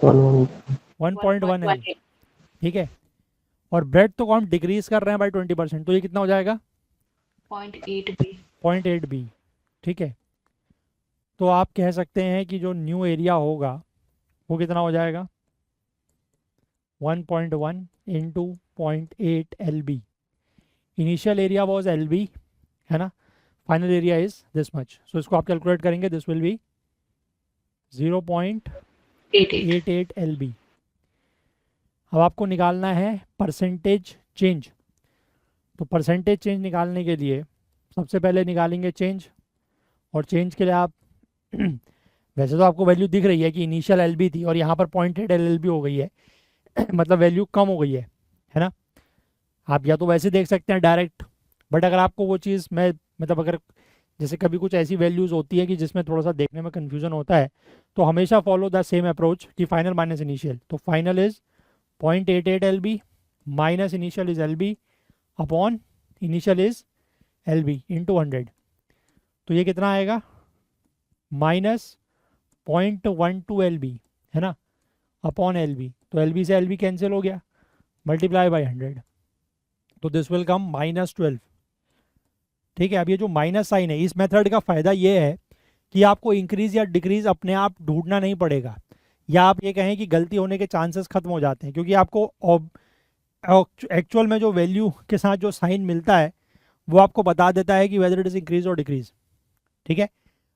1.1 L. ठीक है, और ब्रेड तो हम डिक्रीज कर रहे हैं बाई 20%, तो ये कितना हो जाएगा? 0.8 बी। 0.8 बी। ठीक है, तो आप कह सकते हैं कि जो न्यू एरिया होगा वो कितना हो जाएगा? 1.1 into 0.8 l b. Initial area was l b, है ना? Final area is this much, so इसको आप कैलकुलेट करेंगे, this will be 0.88 L b. अब आपको निकालना है परसेंटेज चेंज। तो परसेंटेज चेंज निकालने के लिए सबसे पहले निकालेंगे चेंज, और चेंज के लिए आप वैसे तो आपको वैल्यू दिख रही है कि इनिशियल एल बी थी और यहाँ पर 0.8 एल बी हो गई है मतलब वैल्यू कम हो गई है ना? आप या तो वैसे देख सकते हैं डायरेक्ट, बट अगर आपको वो चीज़ मैं मतलब अगर जैसे कभी कुछ ऐसी वैल्यूज़ होती है कि जिसमें थोड़ा सा देखने में कन्फ्यूजन होता है, तो हमेशा फॉलो द सेम अप्रोच कि फाइनल माइनस इनिशियल। तो final is 0.88 L B minus initial is L B upon initial is L B into 100। तो ये कितना आएगा? माइनस 0.12 एल बी, है ना, अपॉन एल बी। तो एल बी से एल बी कैंसिल हो गया, मल्टीप्लाई बाई 100, तो दिस विल कम -12। ठीक है, अब ये जो माइनस साइन है, इस मेथड का फ़ायदा ये है कि आपको इंक्रीज या डिक्रीज अपने आप ढूंढना नहीं पड़ेगा, या आप ये कहें कि गलती होने के चांसेस खत्म हो जाते हैं, क्योंकि आपको एक्चुअल में जो वैल्यू के साथ जो साइन मिलता है वो आपको बता देता है कि वेदर इट इज़ इंक्रीज और डिक्रीज। ठीक है,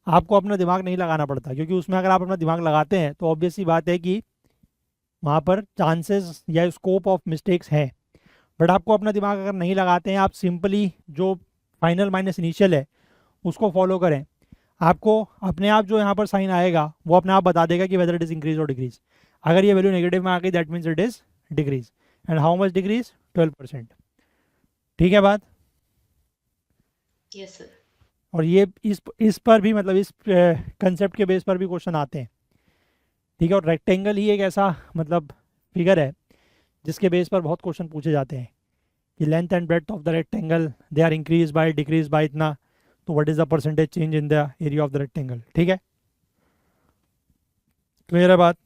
आपको अपना दिमाग नहीं लगाना पड़ता, क्योंकि उसमें अगर आप अपना दिमाग लगाते हैं तो ऑब्वियस सी बात है कि वहाँ पर चांसेस या स्कोप ऑफ मिस्टेक्स हैं। बट आपको अपना दिमाग अगर नहीं लगाते हैं, आप सिंपली जो फाइनल माइनस इनिशियल है उसको फॉलो करें, आपको अपने आप जो यहाँ पर साइन आएगा वो अपने आप बता देगा कि वेदर इट इज़ इंक्रीज और डिक्रीज। अगर ये वैल्यू नेगेटिव में आ गई, that means it is decrease. And how much decrease? 12%। ठीक है बात? Yes sir. और ये इस पर भी मतलब इस कंसेप्ट के बेस पर भी क्वेश्चन आते हैं। ठीक है, और रेक्टेंगल ही एक ऐसा मतलब फिगर है जिसके बेस पर बहुत क्वेश्चन पूछे जाते हैं कि length and breadth of the rectangle they are increase by decrease by इतना, तो what is the percentage change in the area of the rectangle. ठीक है, क्लियर है बात?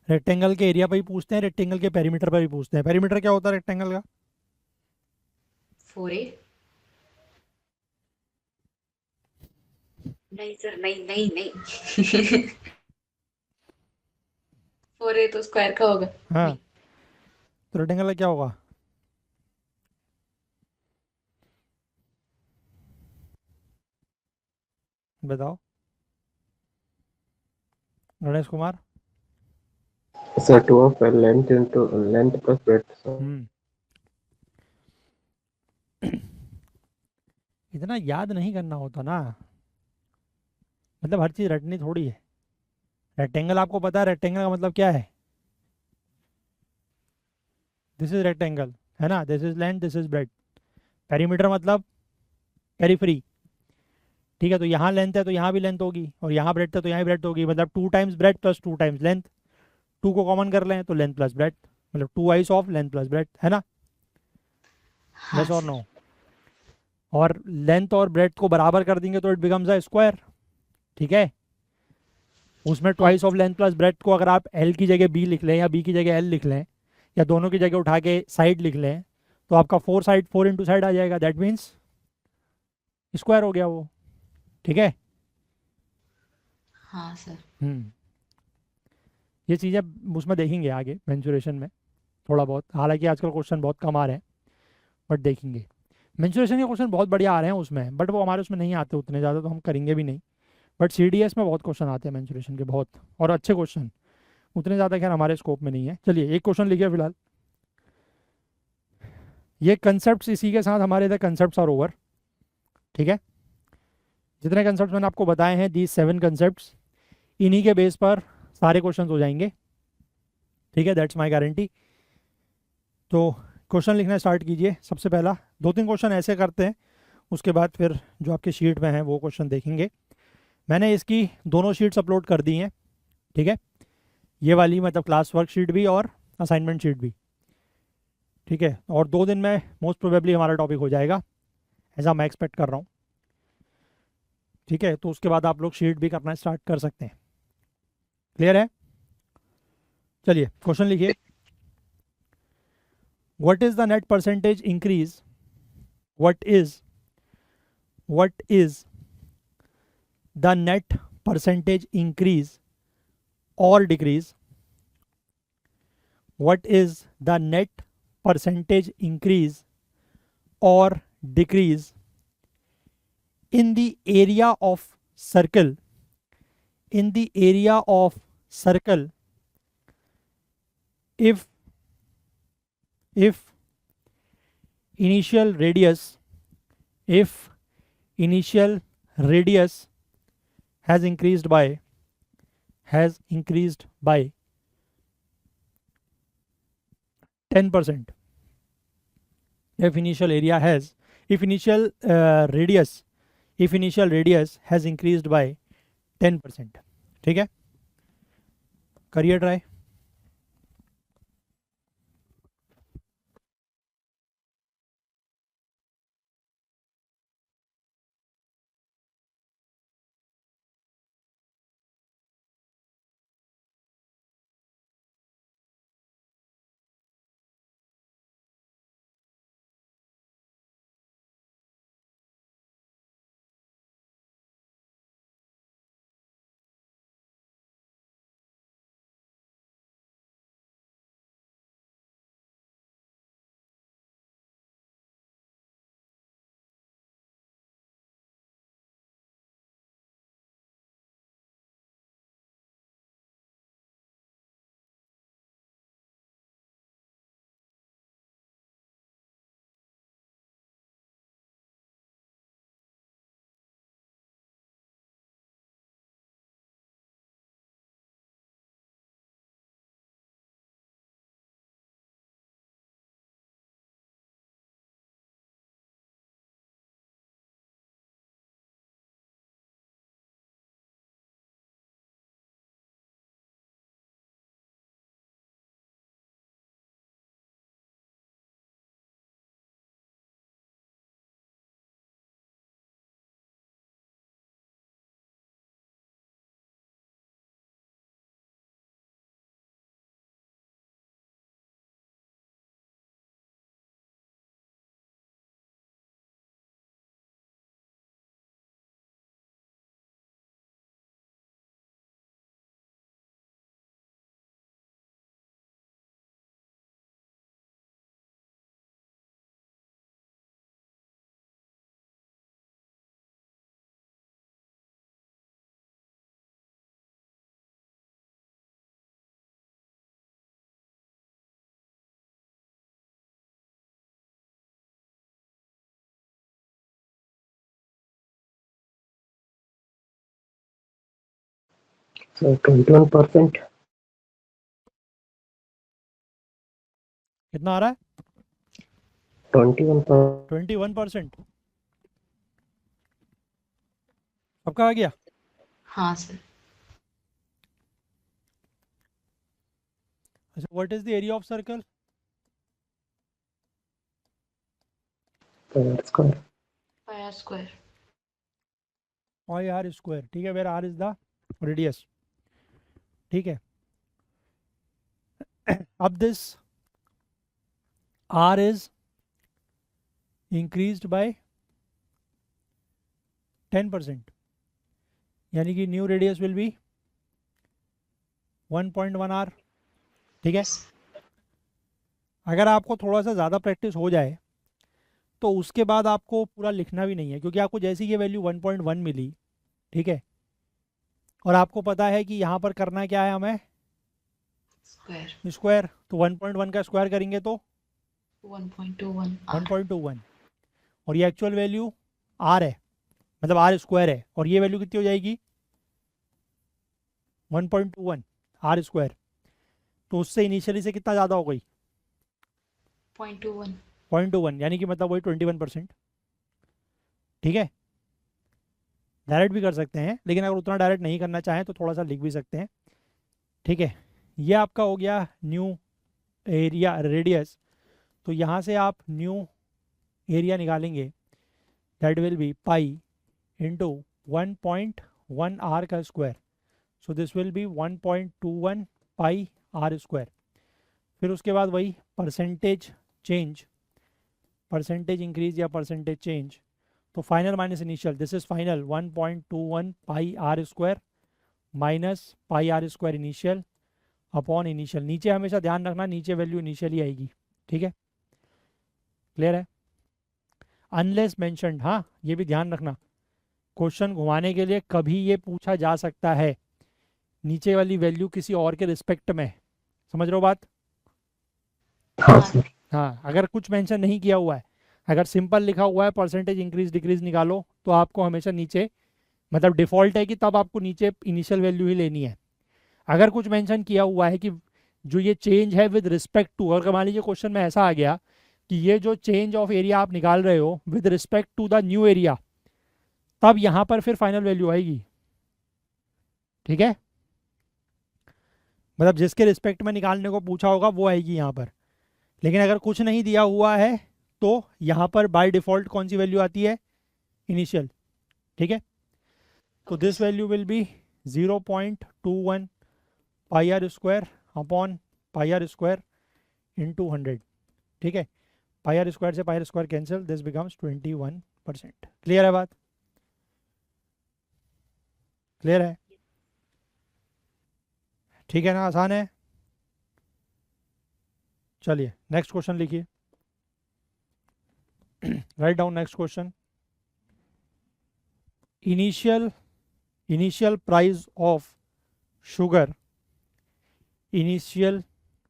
रेक्टेंगल के एरिया पर ही पूछते हैं, रेक्टेंगल के पेरीमीटर पर भी पूछते हैं। पेरीमीटर क्या होता है रेक्टेंगल का? 4a। नहीं सर, नहीं नहीं नहीं 4a तो स्क्वायर का होगा। हाँ, नहीं। तो रेक्टेंगल का क्या होगा? बताओ Ganesh Kumar. Sir 2 of length into length plus breadth. इतना याद नहीं करना होता ना, मतलब हर चीज़ रटनी थोड़ी है। रेक्टेंगल आपको पता है रेक्टेंगल का मतलब क्या है? दिस इज रेक्टेंगल, है ना, this is length, this is bread. Perimeter मतलब पेरीफ्री। ठीक है, तो यहाँ लेंथ है तो यहाँ भी लेंथ होगी, और यहाँ ब्रेड है तो यहाँ भी ब्रेड होगी, मतलब 2 times bread plus 2 times length. 2 को कॉमन कर लें तो लेंथ प्लस ब्रेड, मतलब 2 ice of length plus bread, है ना? हाँ यस और सर। नो? और लेंथ और ब्रेड को बराबर कर देंगे तो इट बिकम्स अ स्क्वायर। ठीक है, उसमें twice of length plus breadth को अगर आप एल की जगह बी लिख लें या बी की जगह एल लिख लें या दोनों की जगह उठा के साइड लिख लें तो आपका 4 इंटू साइड आ जाएगा, दैट मीन्स स्क्वायर हो गया वो। ठीक है। हाँ सर। ये चीज़ें उसमें देखेंगे आगे मेंसुरेशन में थोड़ा बहुत, हालांकि आजकल क्वेश्चन बहुत कम आ रहे हैं बट देखेंगे। मेंसुरेशन के क्वेश्चन बहुत बढ़िया आ रहे हैं उसमें, बट वो हमारे उसमें नहीं आते उतने ज़्यादा, तो हम करेंगे भी नहीं। बट CDS में बहुत क्वेश्चन आते हैं मेंसुरेशन के, बहुत, और अच्छे क्वेश्चन, उतने ज़्यादा खैर हमारे स्कोप में नहीं है। चलिए एक क्वेश्चन लिखिए फिलहाल। ये कंसेप्ट इसी के साथ हमारे इधर कंसेप्ट आर ओवर। ठीक है, जितने कंसेप्ट मैंने आपको बताए हैं, दी 7 कंसेप्ट, इन्हीं के बेस पर सारे क्वेश्चन हो जाएंगे। ठीक है, दैट्स माई गारंटी। तो क्वेश्चन लिखना स्टार्ट कीजिए। सबसे पहला 2-3 क्वेश्चन ऐसे करते हैं, उसके बाद फिर जो आपके शीट में हैं वो क्वेश्चन देखेंगे। मैंने इसकी दोनों शीट्स अपलोड कर दी हैं। ठीक है, ये वाली मतलब क्लास वर्क शीट भी और असाइनमेंट शीट भी। ठीक है, और 2 दिन में मोस्ट प्रोबेबली हमारा टॉपिक हो जाएगा, ऐसा मैं एक्सपेक्ट कर रहा हूँ। ठीक है, तो उसके बाद आप लोग शीट भी करना स्टार्ट कर सकते हैं। क्लियर है? चलिए क्वेश्चन लिखिए। What is the net percentage increase, what is the net percentage increase और decrease, what is the net percentage increase or decrease in the area of circle, in the area of circle if initial radius, if initial radius has increased by 10%, if initial area has, if initial radius has increased by 10%। ठीक है, करिए try. So 21%. कितना आ रहा है? 21%. 21%। सबका आ गया? हाँ सर। अच्छा, what is the area of circle? Square. Pi square. Pi are square. ठीक है, where R is the radius. ठीक है। अब this R is increased by 10%, यानी कि new radius will be 1.1 R। ठीक है। अगर आपको थोड़ा सा ज़्यादा प्रैक्टिस हो जाए तो उसके बाद आपको पूरा लिखना भी नहीं है, क्योंकि आपको जैसी ये वैल्यू 1.1 मिली, ठीक है, और आपको पता है कि यहाँ पर करना क्या है हमें, स्क्वायर स्क्वायर, तो 1.1 का स्क्वायर करेंगे तो 1.21 R 1.21, और ये एक्चुअल वैल्यू R है, मतलब R स्क्वायर है, और ये वैल्यू कितनी हो जाएगी 1.21 R स्क्वायर, तो उससे इनिशियली से कितना ज़्यादा हो गई 0.21 0.21, यानी कि मतलब वही 21%। ठीक है, डायरेक्ट भी कर सकते हैं, लेकिन अगर उतना डायरेक्ट नहीं करना चाहें तो थोड़ा सा लिख भी सकते हैं। ठीक है, ये आपका हो गया न्यू एरिया रेडियस। तो यहाँ से आप न्यू एरिया निकालेंगे, that will be pi into 1.1 R का square, so this will B 1.21 pi R square. फिर उसके बाद वही परसेंटेज चेंज, परसेंटेज इंक्रीज या परसेंटेज चेंज, तो final minus initial, this is final 1.21 pi R square minus pi R square initial upon initial. नीचे हमेशा ध्यान रखना, नीचे वैल्यू इनिशियल ही आएगी। ठीक है, क्लियर है, अनलेस मेंशन्ड। हाँ, ये भी ध्यान रखना, क्वेश्चन घुमाने के लिए कभी ये पूछा जा सकता है नीचे वाली वैल्यू किसी और के रिस्पेक्ट में, समझ रहे हो बात। हाँ सर। हाँ, अगर कुछ मेंशन नहीं किया हुआ है, अगर सिंपल लिखा हुआ है परसेंटेज इंक्रीज डिक्रीज निकालो, तो आपको हमेशा नीचे, मतलब डिफ़ॉल्ट है कि तब आपको नीचे इनिशियल वैल्यू ही लेनी है। अगर कुछ मेंशन किया हुआ है कि जो ये चेंज है विद रिस्पेक्ट टू, और मान लीजिए क्वेश्चन में ऐसा आ गया कि ये जो चेंज ऑफ एरिया आप निकाल रहे हो with respect to the new area, तब यहाँ पर फिर फाइनल वैल्यू आएगी। ठीक है, मतलब जिसके रिस्पेक्ट में निकालने को पूछा होगा वो आएगी यहाँ पर। लेकिन अगर कुछ नहीं दिया हुआ है तो यहाँ पर बाय डिफ़ॉल्ट कौन सी वैल्यू आती है, इनिशियल। ठीक है, तो this value will be 0.21 pi are square upon pi are square into 100। ठीक है, पाई आर स्क्वायर से pi are square cancel, this becomes 21%। Clear है बात, क्लियर है, ठीक है ना, आसान है। चलिए नेक्स्ट क्वेश्चन लिखिए, write down next question. Initial price of sugar, initial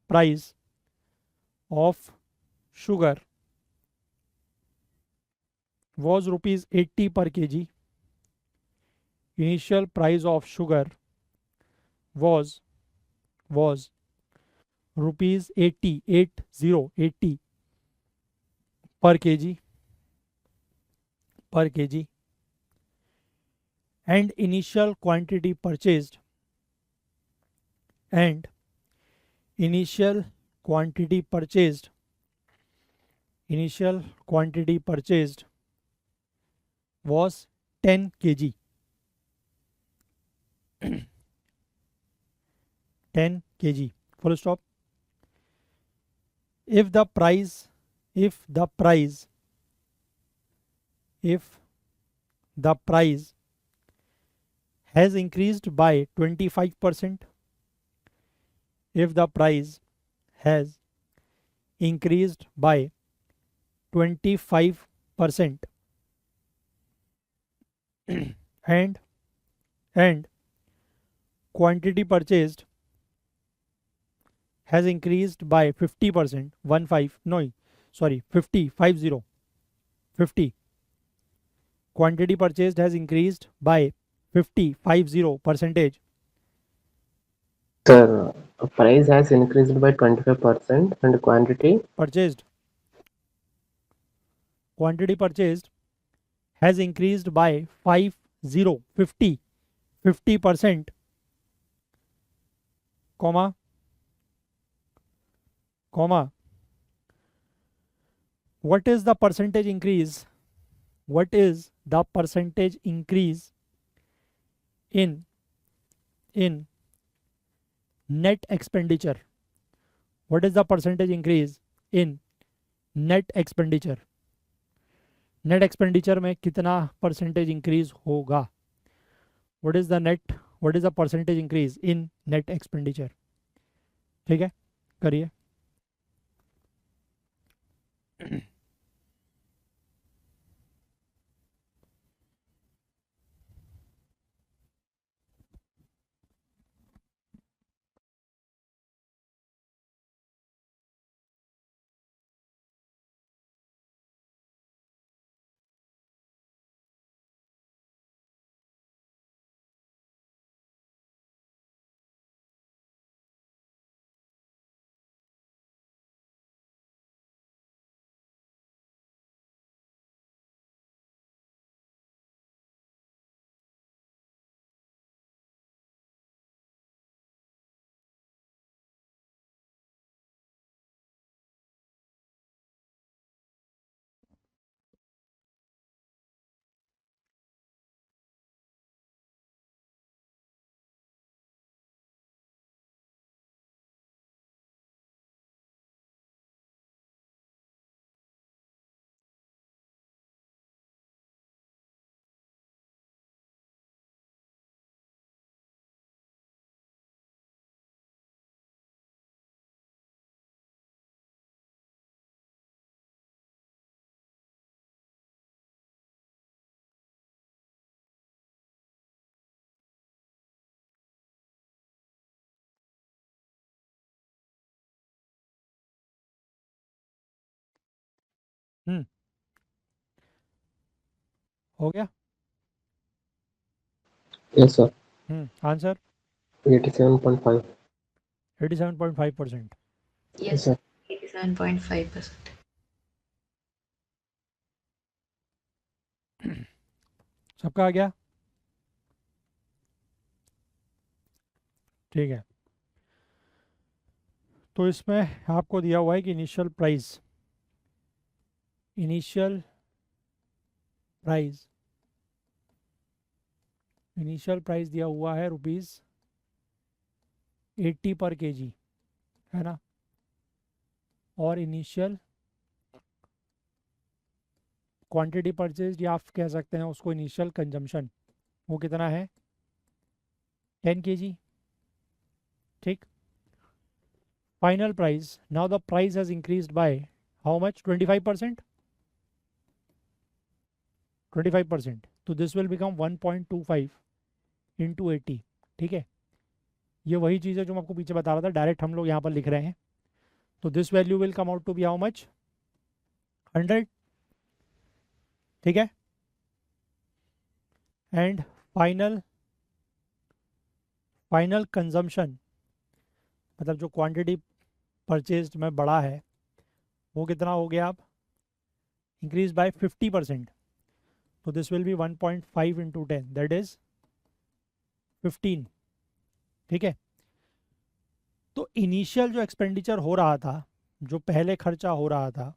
price of sugar was rupees 80 per kg. Initial price of sugar was rupees 80 per kg and initial quantity purchased was 10 kg. 10 kg, full stop. If the price has increased by 25%, if the price has increased by 25% and quantity purchased has increased by 50%, 50, quantity purchased has increased by 50 percentage, Sir, price has increased by 25% and quantity purchased has increased by 50%, comma, what is the percentage increase in net expenditure, what is the percentage increase in net expenditure, net expenditure में कितना percentage increase होगा, what is the net, what is the percentage increase in net expenditure. ठीक है, करिए। हम्म, हो गया। Yes sir. Answer 87.5। 87.5%। Yes sir. 87.5%। सबका आ गया। ठीक है, तो इसमें आपको दिया हुआ है कि इनिशियल प्राइस इनिशियल प्राइस दिया हुआ है ₹80 पर केजी, है ना, और इनिशियल क्वांटिटी परचेज, या आप कह सकते हैं उसको इनिशियल कंजम्पशन, वो कितना है 10 केजी। ठीक, final price, now the price has increased by how much, 25%, 25%, तो दिस विल बिकम 1.25 इंटू 80। ठीक है, ये वही चीज़ है जो मैं आपको पीछे बता रहा था, डायरेक्ट हम लोग यहाँ पर लिख रहे हैं। तो this value will come out to be how much, 100। ठीक है, एंड फाइनल फाइनल कंजम्पशन, मतलब जो क्वांटिटी परचेज में बढ़ा है वो कितना हो गया, अब इंक्रीज बाय 50%, तो this will B 1.5 into 10, that is 15। ठीक है, तो इनिशियल जो एक्सपेंडिचर हो रहा था, जो पहले खर्चा हो रहा था,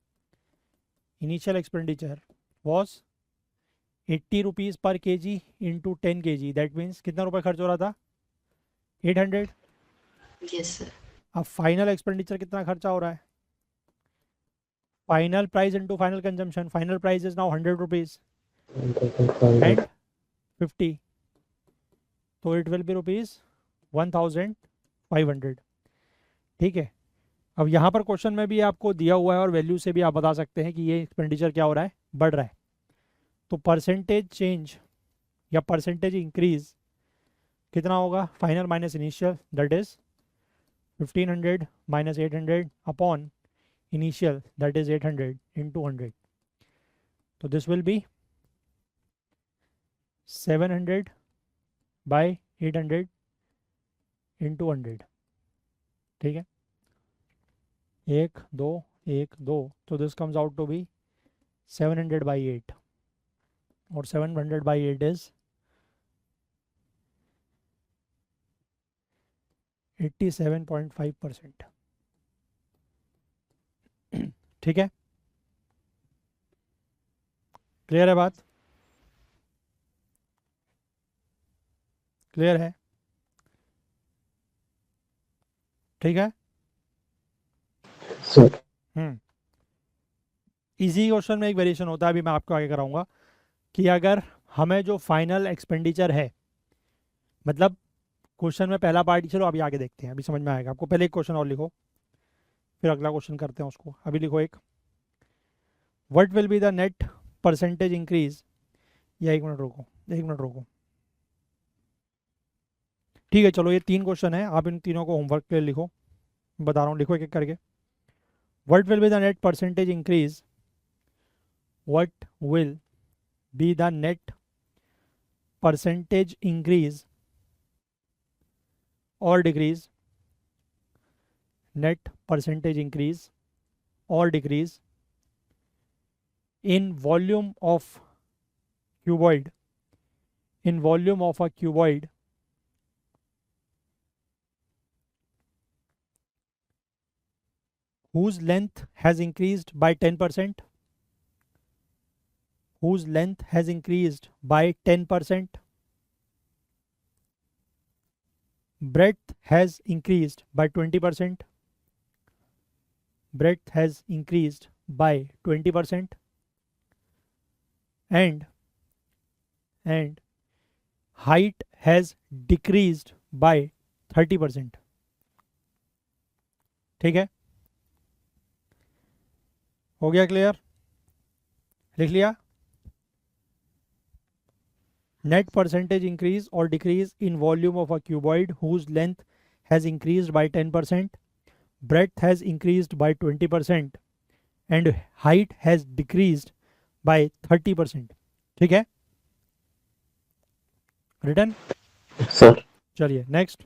इनिशियल एक्सपेंडिचर वॉज 80 रुपीज़ पर के जी इंटू 10 के जी, दैट मीन्स कितना रुपये खर्च हो रहा था, 800। Yes sir. अब फाइनल एक्सपेंडिचर कितना खर्चा हो रहा है, final price into final consumption, final price is now 100 rupees 1,500। And 50, तो इट विल बी रुपीज़ 1500। ठीक है, अब यहाँ पर क्वेश्चन में भी आपको दिया हुआ है और वैल्यू से भी आप बता सकते हैं कि ये एक्सपेंडिचर क्या हो रहा है, बढ़ रहा है। तो परसेंटेज चेंज या परसेंटेज इंक्रीज कितना होगा, final minus initial, that is 1500 minus 800 upon initial, that is 800 into 100, तो this will be 700 by 800 into 100। ठीक है, 1 2 1 2, तो this comes out to be 700 by 8, और 700 बाई 8 इज 87.5%। ठीक है, क्लियर है बात, क्लियर है। ठीक है। सर इजी क्वेश्चन में एक वेरिएशन होता है, अभी मैं आपको आगे कराऊंगा, कि अगर हमें जो फाइनल एक्सपेंडिचर है, मतलब क्वेश्चन में पहला पार्ट, चलो अभी आगे देखते हैं, अभी समझ में आएगा आपको। पहले एक क्वेश्चन और लिखो, फिर अगला क्वेश्चन करते हैं उसको। अभी लिखो एक, what will be the net percentage increase, या एक मिनट रुको, एक मिनट रुको, ठीक है चलो, ये 3 क्वेश्चन है, आप इन तीनों को होमवर्क के लिए लिखो, बता रहा हूँ, लिखो एक एक करके। What will be the net percentage increase, what will be the net percentage increase और डिक्रीज, नेट परसेंटेज इंक्रीज और decrease in volume of cuboid, in volume of a cuboid whose length has increased by 10%, whose length has increased by 10%, breadth has increased by 20%, breadth has increased by 20%, and height has decreased by 30%। ठीक है, हो गया clear, लिख लिया। Net percentage increase or decrease in volume of a cuboid whose length has increased by 10%, breadth has increased by 20%, and height has decreased by 30%। ठीक है, return. Sir चलिए next,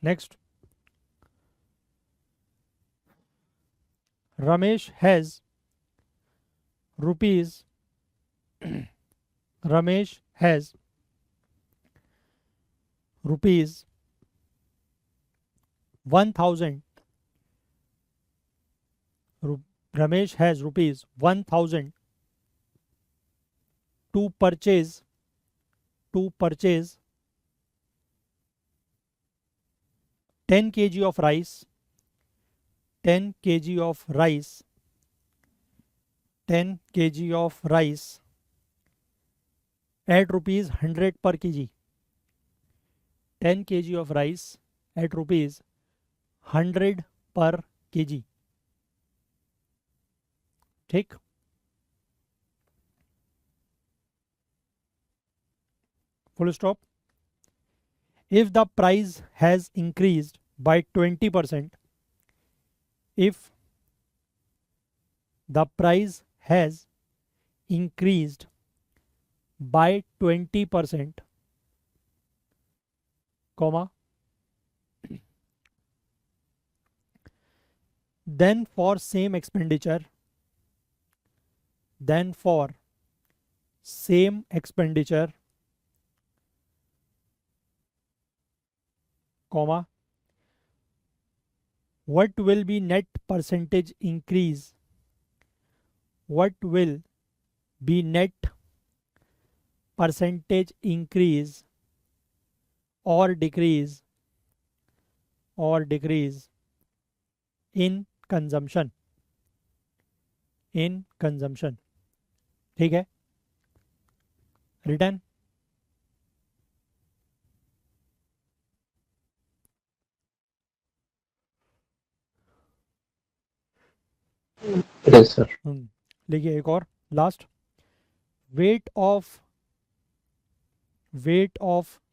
next, Ramesh has rupees Ramesh has rupees 1000, Ramesh has rupees 1000 to purchase 10 kg of rice, 10 kg of rice, 10 kg of rice at rupees 100 per kg, 10 kg of rice at rupees 100 per kg। ठीक, full stop। If the price has increased by 20%, if the price has increased by 20%, comma, then for same expenditure, comma, what will be net percentage increase, what will be net percentage increase or decrease in consumption, ठीक है, return. Yes sir. लिखिए एक और last, weight of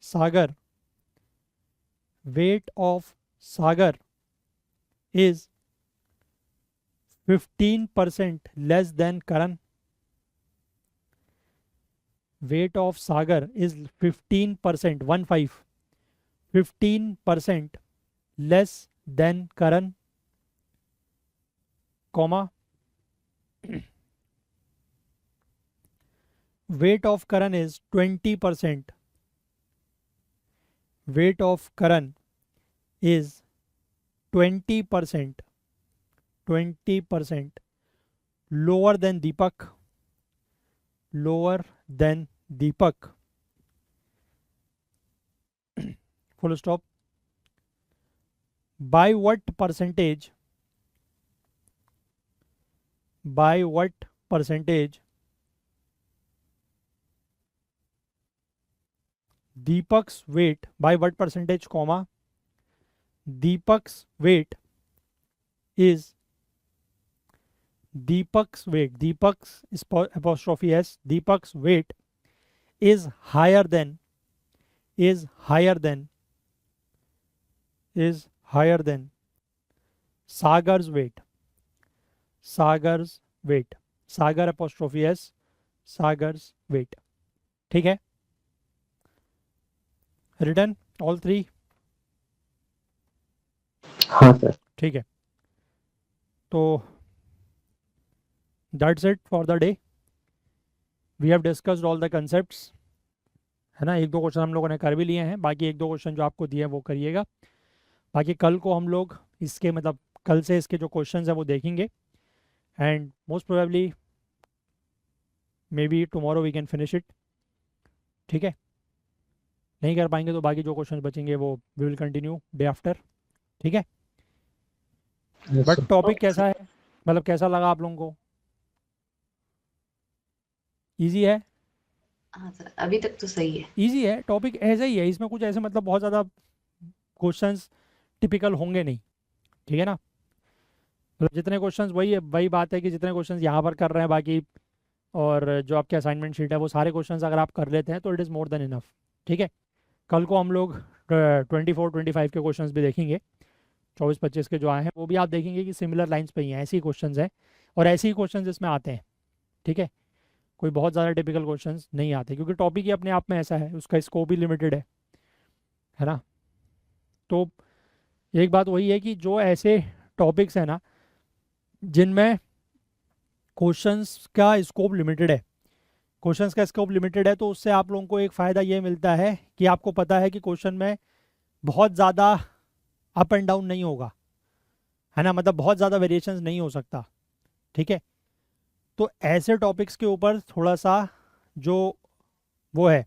Sagar, weight of Sagar is 15% less than Karan, weight of Sagar is 15%, 15% less than Karan, comma, weight of Karan is 20%, weight of Karan is 20% lower than Deepak, full stop. by what percentage Deepak's weight, by what percentage comma Deepak's weight is Deepak's apostrophe s, Deepak's weight is higher than Sagar's weight. Sagar apostrophe s, Sagar's weight. ठीक है. Written all three. हाँ sir. ठीक है. तो that's it for the day. We have discussed all the concepts. है ना. एक दो क्वेश्चन हम लोगों ने कर भी लिए हैं. बाकी एक दो क्वेश्चन जो आपको दिए हैं वो करिएगा. बाकी कल को हम लोग इसके मतलब कल से इसके जो क्वेश्चंस हैं वो देखेंगे. And most probably maybe tomorrow we can finish it. ठीक है. नहीं कर पाएंगे तो बाकी जो क्वेश्चन बचेंगे वो we will continue day after. ठीक है. Yes, but sir. टॉपिक कैसा है, मतलब कैसा लगा आप लोगों को? इजी है? हाँ सर, अभी तक तो सही है. इजी है. टॉपिक ऐसा ही है. इसमें कुछ ऐसे मतलब बहुत ज़्यादा क्वेश्चंस टिपिकल होंगे नहीं. ठीक है ना. मतलब जितने क्वेश्चंस वही बात है कि जितने क्वेश्चंस यहाँ पर कर रहे हैं बाकी और जो आपके असाइनमेंट शीट है वो सारे क्वेश्चंस अगर आप कर लेते हैं तो it is more than enough. ठीक है. कल को हम लोग 24-25 के क्वेश्चंस भी देखेंगे. 24-25 के जो आए हैं वो भी आप देखेंगे कि सिमिलर लाइंस पे ही हैं. ऐसे ही क्वेश्चंस हैं और ऐसे ही क्वेश्चंस इसमें आते हैं. ठीक है. कोई बहुत ज़्यादा टिपिकल क्वेश्चंस नहीं आते क्योंकि टॉपिक ही अपने आप में ऐसा है, उसका स्कोप ही लिमिटेड है ना. तो एक बात वही है कि जो ऐसे टॉपिक्स हैं ना जिनमें क्वेश्चंस का स्कोप लिमिटेड है तो उससे आप लोगों को एक फ़ायदा ये मिलता है कि आपको पता है कि क्वेश्चन में बहुत ज़्यादा अप एंड डाउन नहीं होगा. है ना. मतलब बहुत ज़्यादा वेरिएशंस नहीं हो सकता. ठीक है. तो ऐसे टॉपिक्स के ऊपर थोड़ा सा जो वो है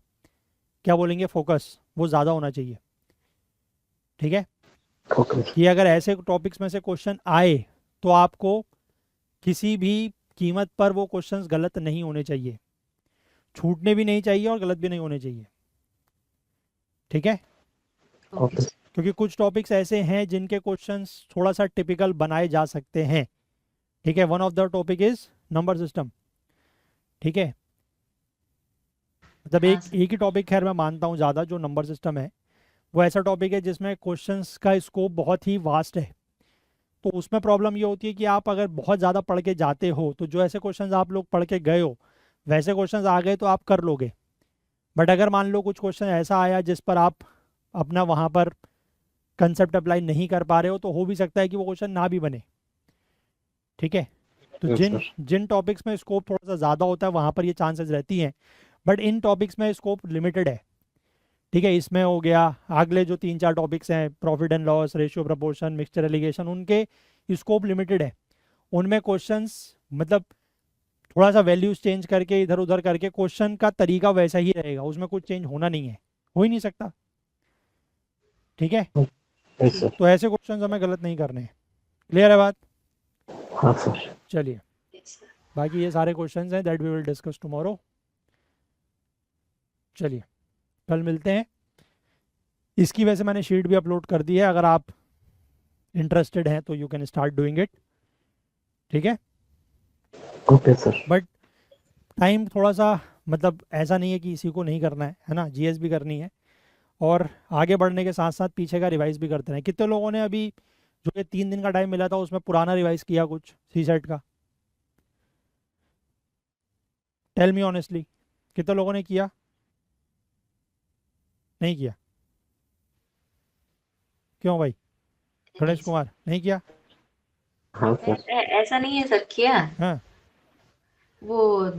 क्या बोलेंगे फोकस वो ज़्यादा होना चाहिए. ठीक है. Okay. कि अगर ऐसे टॉपिक्स में से क्वेश्चन आए तो आपको किसी भी कीमत पर वो क्वेश्चंस गलत नहीं होने चाहिए, छूटने भी नहीं चाहिए और गलत भी नहीं होने चाहिए. ठीक है. Okay. क्योंकि कुछ टॉपिक्स ऐसे हैं जिनके क्वेश्चंस थोड़ा सा टिपिकल बनाए जा सकते हैं. ठीक है. One of the topic is number system. ठीक है. मतलब हाँ एक सर. ही टॉपिक खैर मैं मानता हूँ ज़्यादा, जो नंबर सिस्टम है वो ऐसा टॉपिक है जिसमें क्वेश्चंस का स्कोप बहुत ही वास्ट है. तो उसमें प्रॉब्लम ये होती है कि आप अगर बहुत ज़्यादा पढ़ के जाते हो तो जो ऐसे क्वेश्चंस आप लोग पढ़ के गए हो वैसे क्वेश्चंस आ गए तो आप कर लोगे. बट अगर मान लो कुछ क्वेश्चन ऐसा आया जिस पर आप अपना वहाँ पर कंसेप्ट अप्लाई नहीं कर पा रहे हो तो हो भी सकता है कि वो क्वेश्चन ना भी बने. ठीक है. तो Yes, जिन sir. जिन टॉपिक्स में स्कोप थोड़ा सा ज़्यादा होता है वहाँ पर ये चांसेस रहती हैं. बट इन टॉपिक्स में स्कोप लिमिटेड है. ठीक है. इसमें हो गया अगले जो 3-4 टॉपिक्स हैं profit and loss, ratio proportion, mixture allegation, उनके स्कोप लिमिटेड है. उनमें क्वेश्चंस मतलब थोड़ा सा वैल्यूज चेंज करके इधर उधर करके क्वेश्चन का तरीका वैसा ही रहेगा, उसमें कुछ चेंज होना नहीं है, हो ही नहीं सकता. ठीक है. Yes, sir. तो ऐसे क्वेश्चंस हमें गलत नहीं करने हैं. क्लियर है बात? हाँ सर. चलिए. Yes, sir. बाकी ये सारे क्वेश्चंस हैं that we will discuss tomorrow. चलिए कल मिलते हैं. इसकी वजह से मैंने शीट भी अपलोड कर दी है, अगर आप इंटरेस्टेड हैं तो you can start doing it. ठीक है. Okay, sir. बट टाइम थोड़ा सा मतलब ऐसा नहीं है कि इसी को नहीं करना है ना. जीएस भी करनी है और आगे बढ़ने के साथ साथ पीछे का रिवाइज भी करते हैं. कितने लोगों ने अभी जो ये 3 दिन का टाइम मिला था उसमें पुराना रिवाइज किया कुछ सी सेट का? टेल मी ऑनेस्टली, कितने लोगों ने किया? नहीं किया? क्यों भाई? गणेश नहीं कुमार नहीं किया? हाँ सर, सर. ऐसा नहीं है सर. किया हाँ. वो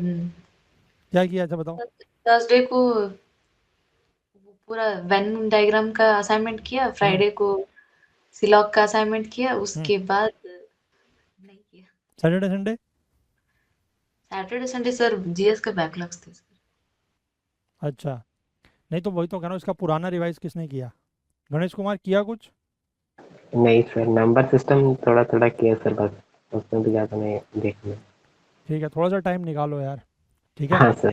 क्या किया था बताओ. थर्सडे को वो पूरा वेन डायग्राम का असाइनमेंट किया, फ्राइडे को सिलॉग का असाइनमेंट किया, उसके बाद नहीं किया. Saturday Sunday? Saturday Sunday sir GS का बैकलॉग्स थे सर. अच्छा. नहीं तो वही तो कह रहा हूँ, इसका पुराना रिवाइज किसने किया गणेश कुमार किया कुछ? नहीं सर, नंबर सिस्टम थोड़ा थोड़ा किया सर, बस उसमें भी ज़्यादा नहीं देखना। ठीक है, थोड़ा सा टाइम निकालो यार, ठीक है? हाँ सर,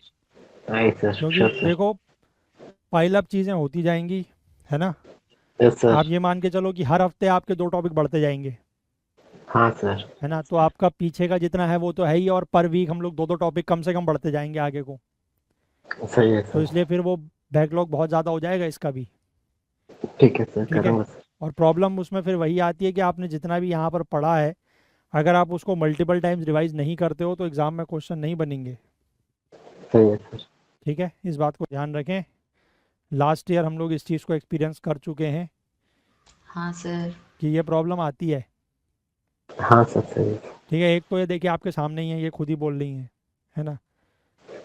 आई सर, क्योंकि श्योर सर। देखो पाइल अप चीज़ें होती जाएंगी, है ना? Yes sir. आप ये मान के चलो कि हर हफ्ते आपके 2 टॉपिक बढ़ते जाएंगे, हाँ सर। है ना? तो आपका पीछे का जितना है वो तो है ही, और पर वीक हम लोग 2 टॉपिक कम से कम बढ़ते जाएंगे आगे को। सही है तो सर। इसलिए फिर वो बैकलॉग बहुत ज़्यादा हो जाएगा इसका भी, ठीक है सर, ठीक है? करूँगा सर। और प्रॉब्लम उसमें फिर वही आती है कि आपने जितना भी यहाँ पर पढ़ा है, अगर आप उसको मल्टीपल टाइम्स रिवाइज नहीं करते हो तो एग्ज़ाम में क्वेश्चन नहीं बनेंगे, सही है सर। ठीक है? इस बात को ध्यान रखें। लास्ट ईयर हम लोग इस चीज़ को एक्सपीरियंस कर चुके हैं हाँ सर। कि ये प्रॉब्लम आती हाँ सर, सही है। ठीक है? एक तो ये देखिए आपके सामने ही है, ये खुद ही बोल रही हैं, है ना?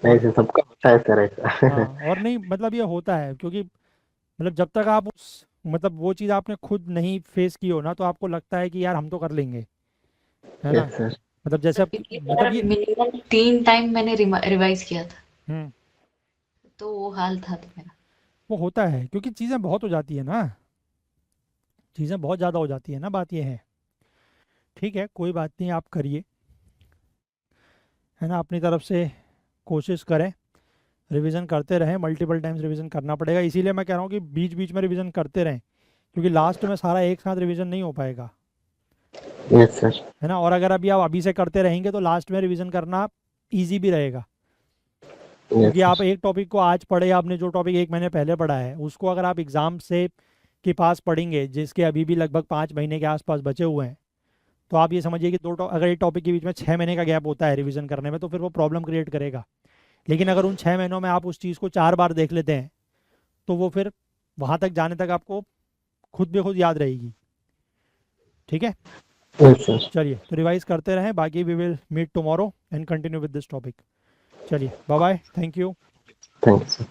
नहीं और सर, सबका होता है सर ऐसा। हाँ, और नहीं मतलब ये होता है क्योंकि मतलब जब तक आप उस मतलब वो चीज़ आपने खुद नहीं फेस की हो ना, तो आपको लगता है कि यार हम तो कर लेंगे, है ना? Yes sir. मतलब जैसे अब पिछली मतलब बार ये मिनिमम 3 टाइम मैंने रिवाइज किया था, हम्म तो वो हाल था तो मेरा। वो होता है क्योंकि चीज़ें बहुत हो जाती है ना, चीज़ें बहुत ज़्यादा हो जाती है ना, बात ये है। ठीक है, कोई बात नहीं, आप करिए, है ना? अपनी तरफ से कोशिश करें, रिवीजन करते रहें, मल्टीपल टाइम्स रिवीजन करना पड़ेगा, इसीलिए मैं कह रहा हूँ कि बीच बीच में रिवीजन करते रहें, क्योंकि लास्ट में सारा एक साथ रिवीजन नहीं हो पाएगा, यस सर। है ना? और अगर अभी आप अभी से करते रहेंगे तो लास्ट में रिवीजन करना ईजी भी रहेगा, यस क्योंकि आप सर। एक टॉपिक को आज पढ़े, आपने जो टॉपिक 1 महीने पहले पढ़ा है उसको अगर आप एग्ज़ाम से के पास पढ़ेंगे, जिसके अभी भी लगभग 5 महीने के आसपास बचे हुए हैं, तो आप ये समझिए कि अगर एक टॉपिक के बीच में 6 महीने का गैप होता है रिवीजन करने में, तो फिर वो प्रॉब्लम क्रिएट करेगा। लेकिन अगर उन 6 महीनों में आप उस चीज़ को 4 बार देख लेते हैं, तो वो फिर वहाँ तक जाने तक आपको खुद भी खुद याद रहेगी, ठीक है? Yes sir. चलिए, तो रिवाइज करते रहें, बाकी we will meet tomorrow and continue with this topic. चलिए, bye bye, thank you. Thank you sir.